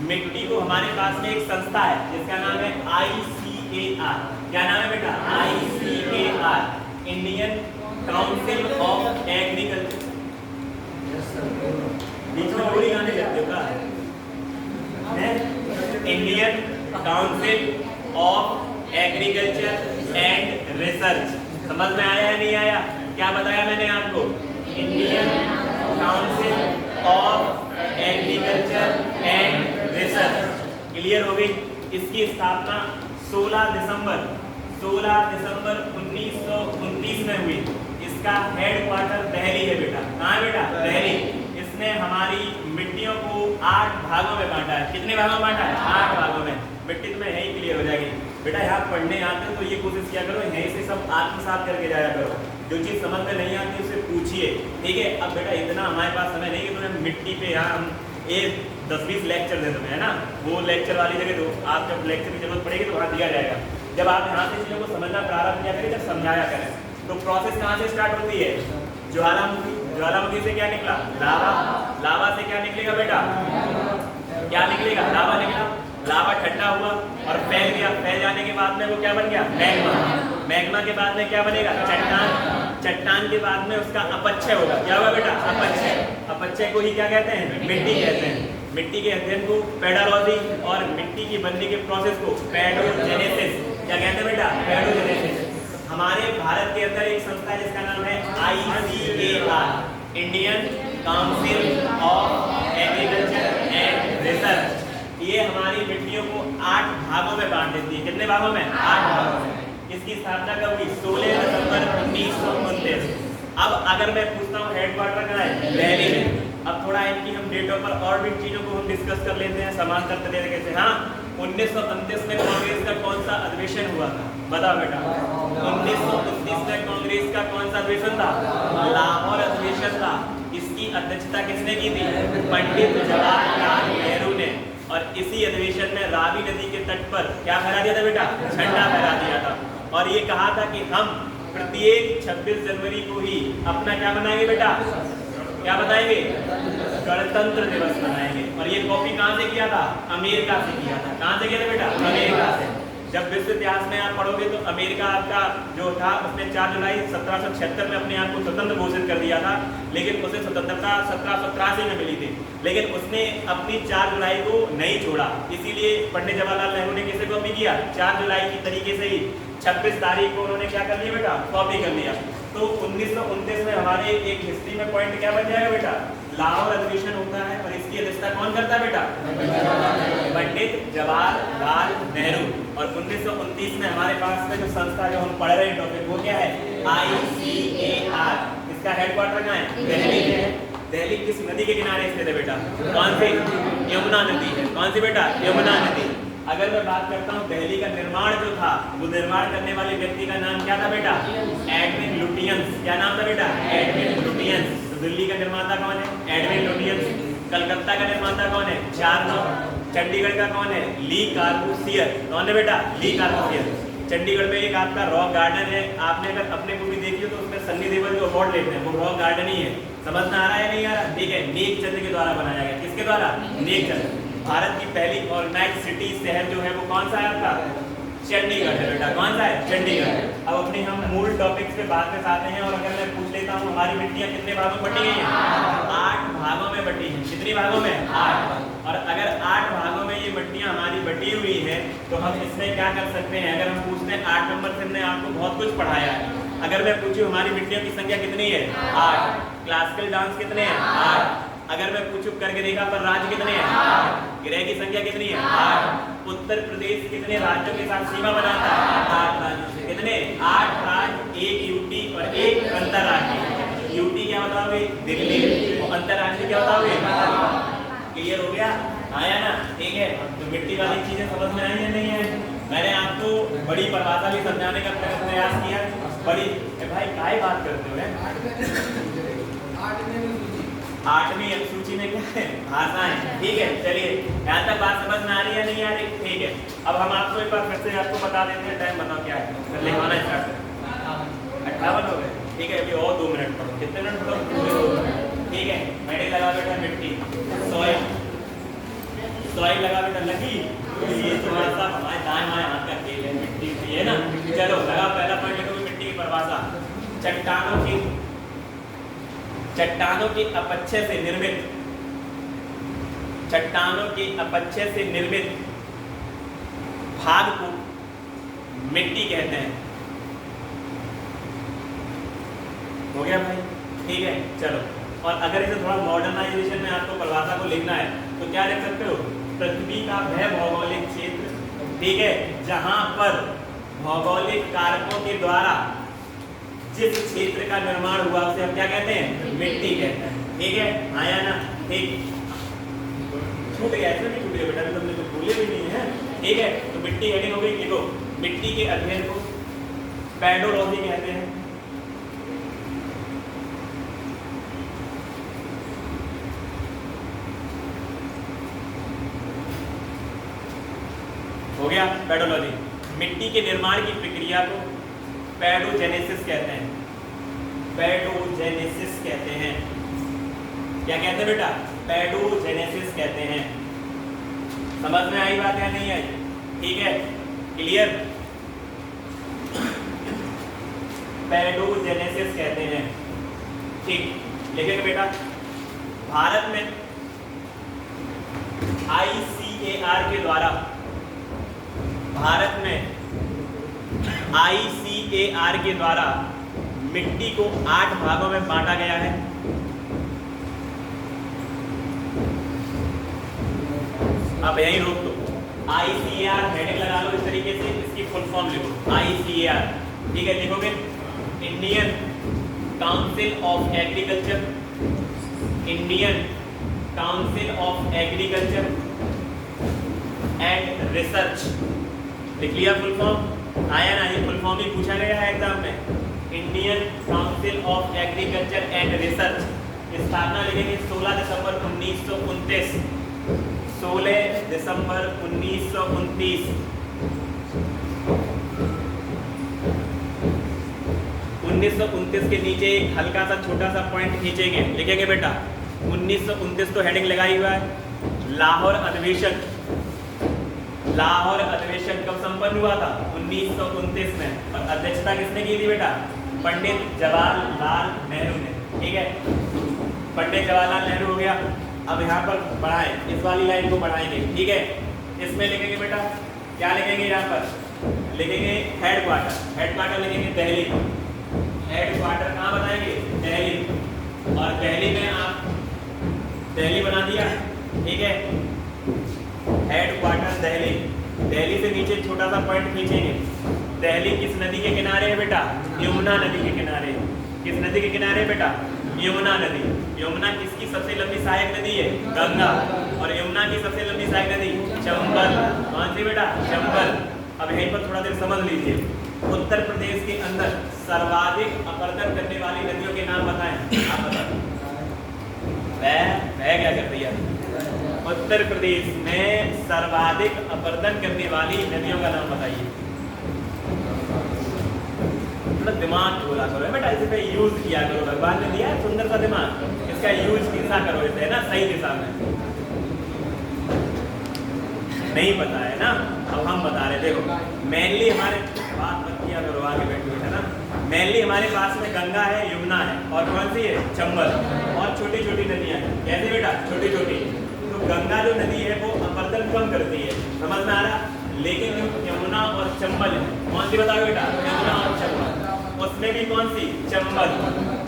मिट्टी को हमारे पास में एक संस्था है जिसका नाम है ICAR। क्या नाम है बेटा? ICAR, Indian council of agriculture. बीच में पूरी गाने लगते हो क्या? Indian council of agriculture and research. समझ में आया या नहीं आया? क्या बताया मैंने आपको? Indian council of agriculture and research. Clear हो गई? इसकी स्थापना 16 दिसंबर 1929 में हुई। इसका हेडक्वार्टर दिल्ली है बेटा। कहाँ है बेटा? दिल्ली। इसने हमारी मिट्टियों को 8 भागों में बांटा है। कितने भागों में बांटा है? 8 भागों में। मिट्टी तुम्हें यही क्लियर हो जाएगी बेटा। यहाँ पढ़ने आते हो तो ये कोशिश किया करो, यहीं से सब आत्मसात करके जाया करो। जो चीज़ समझ में नहीं आती उससे पूछिए, ठीक है। अब बेटा इतना हमारे पास समय नहीं कि तुम्हें मिट्टी पे यहाँ हम 10-20 लेक्चर दे तुम्हें, है ना। वो लेक्चर वाली जगह तो आप जब लेक्चर की जरूरत पड़ेगी तो वहाँ दिया जाएगा। जब आप यहाँ से चीज़ों को समझना प्रारंभ किया करें, जब समझाया करें, तो प्रोसेस कहाँ से स्टार्ट होती है? ज्वालामुखी। ज्वालामुखी से क्या निकला? लावा। लावा से क्या निकलेगा बेटा? क्या निकलेगा? लावा निकला। लावा ठंडा हुआ और फैल गया। फैल जाने के बाद में वो क्या बन गया? मैग्मा। मैग्मा के बाद में क्या बनेगा? चट्टान। चट्टान के बाद में उसका अपक्षय होगा। क्या होगा बेटा? अपक्षय। अपक्षय को ही क्या कहते हैं? मिट्टी कहते हैं। मिट्टी के अध्ययन को पेडोलॉजी और मिट्टी की बनने के प्रोसेस को पेडोजेनेसिस क्या कहते हैं बेटा? पेडोजेनेसिस। हमारे भारत के अंदर एक संस्था है जिसका नाम है ICAR, Indian council of agriculture and research. ये हमारी मिट्टियों को 8 भागों में बांट देती है। कितने भागों में? 8 भागों में। इसकी स्थापना कब हुई? 16 दिसंबर 1929। अब अगर मैं पूछता हूँ हेडक्वार्टर कहाँ है? दिल्ली में। अब थोड़ा इनकी हम डेट ऑफ बर्थ और भी चीज़ों को हम डिस्कस कर लेते हैं समांतर तरीके से। हाँ, 1929 में कांग्रेस का कौन सा अधिवेशन हुआ था? बताओ बेटा। 1929 में कांग्रेस का कौन सा अधिवेशन था? लाहौर अधिवेशन था। इसकी अध्यक्षता किसने की थी? पंडित जवाहरलाल नेहरू ने। और इसी अधिवेशन में रावी नदी के तट पर क्या फहरा दिया था बेटा? झंडा फहरा दिया था। और ये कहा था कि हम प्रत्येक 26 जनवरी को ही अपना क्या बनाएंगे बेटा? क्या बताएंगे? गणतंत्र दिवस मनाएंगे। और ये कॉपी कहाँ से किया था? अमेरिका से किया था। कहाँ से किया था बेटा? अमेरिका से। जब विश्व इतिहास में आप पढ़ोगे तो अमेरिका आपका जो था उसने 4 जुलाई 1776 में अपने आप को स्वतंत्र घोषित कर दिया था, लेकिन उसे स्वतंत्रता 1783 में मिली थी। लेकिन उसने अपनी 4 जुलाई को नहीं छोड़ा। इसीलिए पंडित जवाहरलाल नेहरू ने किसे कॉपी किया? 4 जुलाई की तरीके से ही 26 तारीख को उन्होंने क्या कर लिया बेटा? कॉपी कर लिया। तो 1929 में हमारे एक हिस्ट्री में पॉइंट क्या बन जाएगा बेटा? लाहौर अधिवेशन होता है और इसकी अध्यक्षता कौन करता है बेटा? पंडित जवाहरलाल नेहरू। और 1929 में हमारे पास में जो संस्था जो हम पढ़ रहे हैं टॉपिक वो क्या है? ICAR। इसका हेडक्वार्टर कहाँ है? दिल्ली में है। दिल्ली किस नदी के किनारे स्थित है बेटा? कौन सी? यमुना नदी है। कौन सी बेटा? यमुना नदी। अगर मैं बात करता हूँ दिल्ली का निर्माण जो था, वो निर्माण करने वाले व्यक्ति का नाम क्या था बेटा? Edwin Lutyens. क्या नाम था बेटा? Edwin Lutyens. तो दिल्ली का निर्माता कौन है? Edwin Lutyens. कलकत्ता का निर्माता कौन है? चार्नोक। चंडीगढ़ का कौन है? ली कार्बूसियर। कौन है बेटा? ली कार्बूसियर। चंडीगढ़ में एक आपका रॉक गार्डन है। आपने अगर अपने मूवी देखी हो तो उसमें सन्नी देओल जो अवार्ड लेते हैं वो रॉक गार्डन ही है। समझ में आ रहा है नहीं आ रहा? ठीक है। नेक चंद के द्वारा बनाया गया। किसके द्वारा? नेक चंद। भारत की पहली ऑर्गेनाइज सिटी शहर जो है वो कौन सा है आपका? चंडीगढ़ है बेटा। कौन सा है? चंडीगढ़। अब अपने हम मूल टॉपिक्स पे बाद में आते हैं। और अगर मैं पूछ लेता हूँ हमारी मिट्टियाँ कितने भागों में बटी गई हैं? 8 भागों में बटी हैं। कितनी भागों में? 8। और अगर 8 भागों में ये मिट्टियाँ हमारी बटी हुई हैं तो हम इसमें क्या कर सकते हैं? अगर हम पूछते हैं 8 नंबर से हमने आपको बहुत कुछ पढ़ाया है। अगर मैं पूछूँ हमारी मिट्टियों की संख्या कितनी है? 8। क्लासिकल डांस कितने हैं? 8। अगर मैं पूछूं करके देखा पर राज्य कितने हैं? 8। ग्रह की संख्या कितनी है? 8। उत्तर प्रदेश कितने राज्यों के साथ सीमा बनाता है? 8 राज्यों से। कितने? 8 राज्य, 1 यूटी और 1 अंतरराष्ट्रीय। यूटी क्या बताओगे? दिल्ली। और अंतरराष्ट्रीय क्या बताओगे? क्लियर हो गया? आया ना? ठीक है। तो मिट्टी वाली चीजें समझ में आई या नहीं है? मैंने आपको बड़ी परिभाषा भी समझाने का प्रयास किया। बड़ी भाई काय बात करते हो? 8वीं अनुसूची में क्या है? भाषाएं। ठीक है। चलिए यहाँ तक बात समझ में आ रही है नहीं आ रही? ठीक है। अब हम आपको एक बार फिर से आपको बता देते हैं। टाइम बताओ क्या है? लिखवाना स्टार्ट करें। 58 हो गए। ठीक है। अभी और 2 मिनट पढ़ो। कितने मिनट पढ़ो? 2 मिनट। ठीक है। मैंने लगा बेटा मिट्टी। सॉइल। सॉइल लगा बेटा लगी। ये थोड़ा सा हमारे दाएं बाएं हाथ का खेल है। मिट्टी है ना? चलो लगा। पहला पॉइंट लिखोगे मिट्टी की परिभाषा। चट्टानों के अपक्षय से निर्मित भाग को मिट्टी कहते हैं। हो गया भाई? ठीक है। चलो। और अगर इसे थोड़ा मॉडर्नाइजेशन में आपको परिभाषा को लिखना है तो क्या लिख सकते हो? पृथ्वी का वह भौगोलिक क्षेत्र ठीक है, जहां पर भौगोलिक कारकों के द्वारा जिस क्षेत्र का निर्माण हुआ उसे हम क्या कहते हैं? मिट्टी कहते हैं। ठीक है, हाँ या ना? ठीक, छूट गया ऐसा नहीं छूट गया बेटा, तुमने तो भूले भी नहीं है। ठीक है, तो मिट्टी हेडिंग हो गई। लिखो, मिट्टी के अध्ययन को पेडोलॉजी कहते हैं। हो गया पेडोलॉजी। मिट्टी के निर्माण की प्रक्रिया को पेडोजेनेसिस कहते हैं। पेडोजेनेसिस कहते हैं। क्या कहते हैं बेटा? पेडोजेनेसिस कहते हैं। समझ में आई बात या नहीं आई? ठीक है, क्लियर? पेडोजेनेसिस कहते हैं। ठीक, लिखेंगे बेटा। भारत में ICAR के द्वारा, भारत में ICAR के द्वारा मिट्टी को 8 भागों में बांटा गया है। अब यहीं रोक दो। ICAR हेडिंग लगा लो इस तरीके से, इसकी फुल फॉर्म लिखो ICAR। ठीक है, लिखोगे Indian council of agriculture, Indian council of agriculture and research. लिख लिया फुल फॉर्म? आया ना? ये फुल फॉर्म ही पूछा गया है एग्जाम में। Indian council of agriculture and research. स्थापना लिखेंगे 16 दिसंबर 1929। 16 दिसंबर 1929। 1929 के नीचे एक हल्का सा छोटा सा पॉइंट खींचेंगे, लिखेंगे बेटा 1929 तो हेडिंग लगाई हुआ है। लाहौर अधिवेशन, लाहौर अधिवेशन कब संपन्न हुआ था? 1929 में। और अध्यक्षता किसने की थी बेटा? पंडित जवाहरलाल नेहरू ने। ठीक है, पंडित जवाहरलाल नेहरू हो गया। अब यहाँ पर बढ़ाएं, इस वाली लाइन को बढ़ाएंगे। ठीक है, इसमें लिखेंगे बेटा, क्या लिखेंगे? यहाँ पर लिखेंगे हेड क्वार्टर। हेड क्वार्टर लिखेंगे दिल्ली। हेड क्वार्टर कहाँ बताएंगे? दिल्ली। और दिल्ली में आप दिल्ली बना दिया। ठीक है, हेड क्वार्टर दिल्ली। दिल्ली से नीचे छोटा सा पॉइंट खींचेंगे। दिल्ली किस नदी के किनारे है बेटा? यमुना नदी के किनारे। किस नदी के किनारे बेटा? यमुना नदी। यमुना किसकी सबसे लंबी सहायक नदी है? गंगा। और यमुना की सबसे लंबी सहायक नदी चंबल। कौन सी बेटा? चंबल। अब यहीं पर थोड़ा देर समझ लीजिए। उत्तर प्रदेश के अंदर सर्वाधिक अपरदन करने वाली नदियों के नाम बताएं। आप बताओ, वह क्या कर रही है? उत्तर प्रदेश में सर्वाधिक अपरदन करने वाली नदियों का नाम बताइए। थोड़ा दिमाग बोला करो बेटा, इसे पे यूज किया करो। भगवान ने दिया है सुंदर सा दिमाग, इसका यूज किसा करो इसे, ना सही दिशा में। नहीं पता है ना? अब हम बता रहे। देखो, मेनली हमारे बात मत किया करो, आगे बैठो है ना। मेनली हमारे पास में गंगा है, यमुना है, और कौन सी है? चंबल। और छोटी छोटी नदियां हैं। कैसे बेटा? छोटी छोटी। तो गंगा जो नदी है वो अपरदन कम करती है, समझ में आ रहा? लेकिन जो यमुना और चंबल है, कौन सी बताओ बेटा? यमुना और चंबल। उसमें भी कौन सी? चंबल।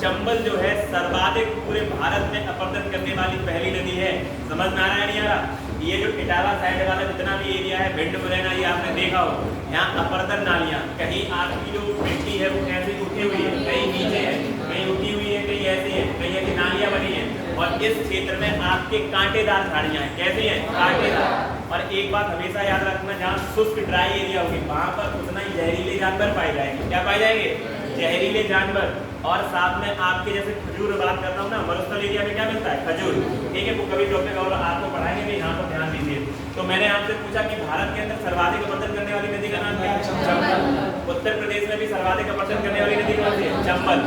चंबल जो है सर्वाधिक पूरे भारत में अपरदन करने वाली पहली नदी है। समझ में आ रहा है नहीं आ रहा? ये जो इटावा साइड वाला जितना भी एरिया है, भिंड मुरैना, ये आपने देखा हो, यहाँ अपरदन नालियाँ, कहीं आपकी जो मिट्टी है वो ऐसी उठी हुई है, कहीं नीचे है, कहीं उठी हुई है, कहीं ऐसी है, कहीं ऐसी नालियाँ बनी है। और इस क्षेत्र में आपके कांटेदार झाड़ियाँ हैं। कैसी हैं? कांटेदार। और एक बात हमेशा याद रखना, जहाँ शुष्क ड्राई एरिया होगी वहाँ पर उतना ही जहरीले जानवर पाए जाएंगे। क्या पाए जाएंगे? जहरीले जानवर। और साथ में आपके जैसे खजूर बात करता हूँ ना, मरुस्थल एरिया में क्या मिलता है? खजूर। ठीक है, वो कभी टॉपिक और आपको पढ़ाएंगे भी, यहाँ पर ध्यान दीजिए। तो मैंने आपसे पूछा कि भारत के अंदर सर्वाधिक अपरदन करने वाली नदी का नाम क्या है? चंबल। उत्तर प्रदेश में भी सर्वाधिक अपरदन करने वाली नदी कौन सी है? चंबल।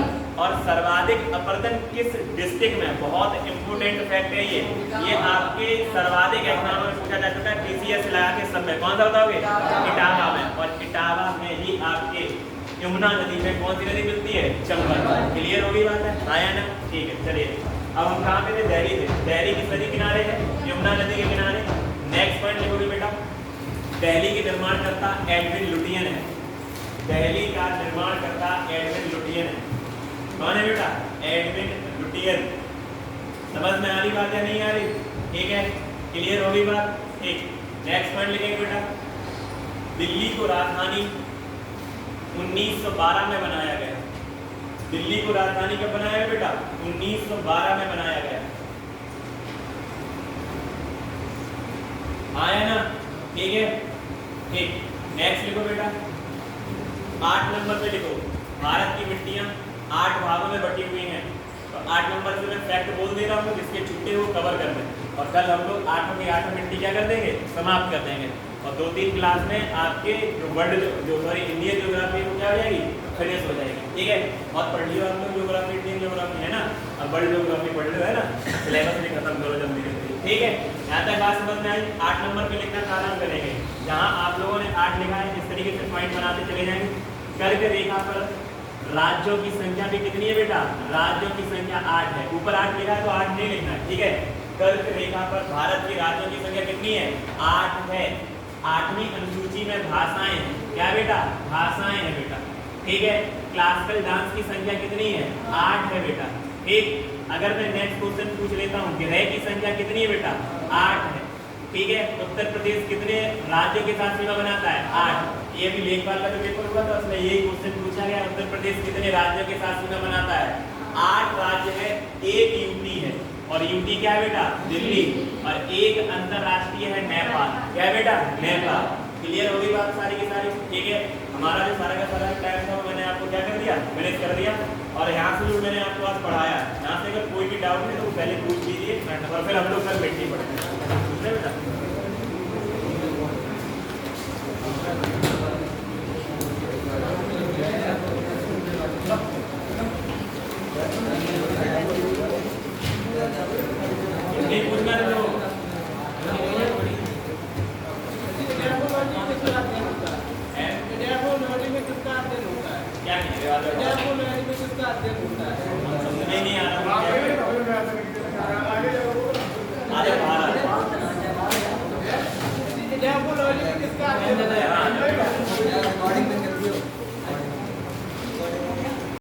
और सर्वाधिक अपरदन किस डिस्ट्रिक्ट में? बहुत इंपोर्टेंट फैक्ट है ये आपके सर्वाधिक एग्जाम में पूछा जा चुका है। TCS लगा के सब में कौन सा बताओगे? इटावा में। और इटावा में ही आपके यमुना नदी में कौन सी नदी मिलती है? चंबल। क्लियर होगी बात है? आया ना? ठीक है, चलिए अब हम कहाँ पे थे? दिल्ली थे। दिल्ली किस नदी किनारे है? यमुना नदी के किनारे। नेक्स्ट पॉइंट लिखोगे बेटा, दिल्ली के निर्माणकर्ता एडविन लुटियन है। दिल्ली का निर्माणकर्ता एडविन लुटियन है। कौन है बेटा? Edwin Lutyens. समझ में आ रही बात या नहीं आ रही? ठीक है, क्लियर होगी बात? ठीक, नेक्स्ट पॉइंट लिखेंगे बेटा, दिल्ली को राजधानी 1912 में बनाया गया। दिल्ली को राजधानी कब बनाया गया बेटा? 1912 में बनाया गया। आया ना? ठीक है, ठीक। नेक्स्ट लिखो बेटा, 8 नंबर पे लिखो, भारत की मिट्टियां 8 भागों में बटी हुई हैं। तो 8 नंबर से मैं फैक्ट बोल दे रहा हूँ, जिसके छुट्टे वो कवर कर दें, और कल हम लोग 8 की 8 मिट्टी क्या कर देंगे? समाप्त कर देंगे। और 2-3 क्लास में आपके जो वर्ल्ड जो सॉरी इंडियन ज्योग्राफी वो क्या हो जाएगी? फिनिश हो जाएगी। ठीक है, और पढ़ लियो आप लोग ज्योग्राफी, इंडियन ज्योग्राफी है ना, अब वर्ल्ड ज्योग्राफी पढ़ लो, है ना, सिलेबस भी खत्म करो जल्दी जल्दी। ठीक है, यहाँ तक बात समझ में आई। 8 नंबर पे लिखना का आराम करेंगे। जहाँ आप लोगों ने 8 लिखा है, इस तरीके से पॉइंट बनाते चले जाएंगे। कर्क रेखा पर राज्यों की संख्या भी कितनी है बेटा? राज्यों की संख्या 8 है। ऊपर 8 लिखा है तो 8 नहीं लिखना है। ठीक है, कर्क रेखा पर भारत की राज्यों की संख्या कितनी है? 8 है। 8वीं अनुसूची में भाषाएं, क्या बेटा? भाषाएं है बेटा। ठीक है, क्लासिकल डांस की संख्या कितनी है? 8 है बेटा। ठीक, अगर मैं नेक्स्ट क्वेश्चन पूछ लेता हूँ, ग्रह की संख्या कितनी है बेटा? 8 है। ठीक है, उत्तर प्रदेश कितने राज्यों के साथ सीमा बनाता है? 8। ये भी लेखपाल का जो पेपर हुआ था उसमें यही क्वेश्चन पूछा गया, उत्तर प्रदेश कितने राज्यों के साथ सीमा बनाता है? 8 राज्य है, एक यूटी है, और यूटी क्या है बेटा? दिल्ली, और एक अंतरराष्ट्रीय है नेपाल। क्या है बेटा? नेपाल। क्लियर होगी बात सारी की सारी? ठीक है, हमारा जो सारा का सारा टाइम था मैंने आपको क्या कर दिया? मैनेज कर दिया। और यहाँ से जो मैंने आपको आज पढ़ाया, यहाँ से अगर कोई भी डाउट है तो पहले पूछ लीजिए, और फिर हम लोग कल बैठे पढ़ेंगे। ठीक है बेटा? नहीं पूछना तो क्या समझ नहीं आ रहा। अरे भारत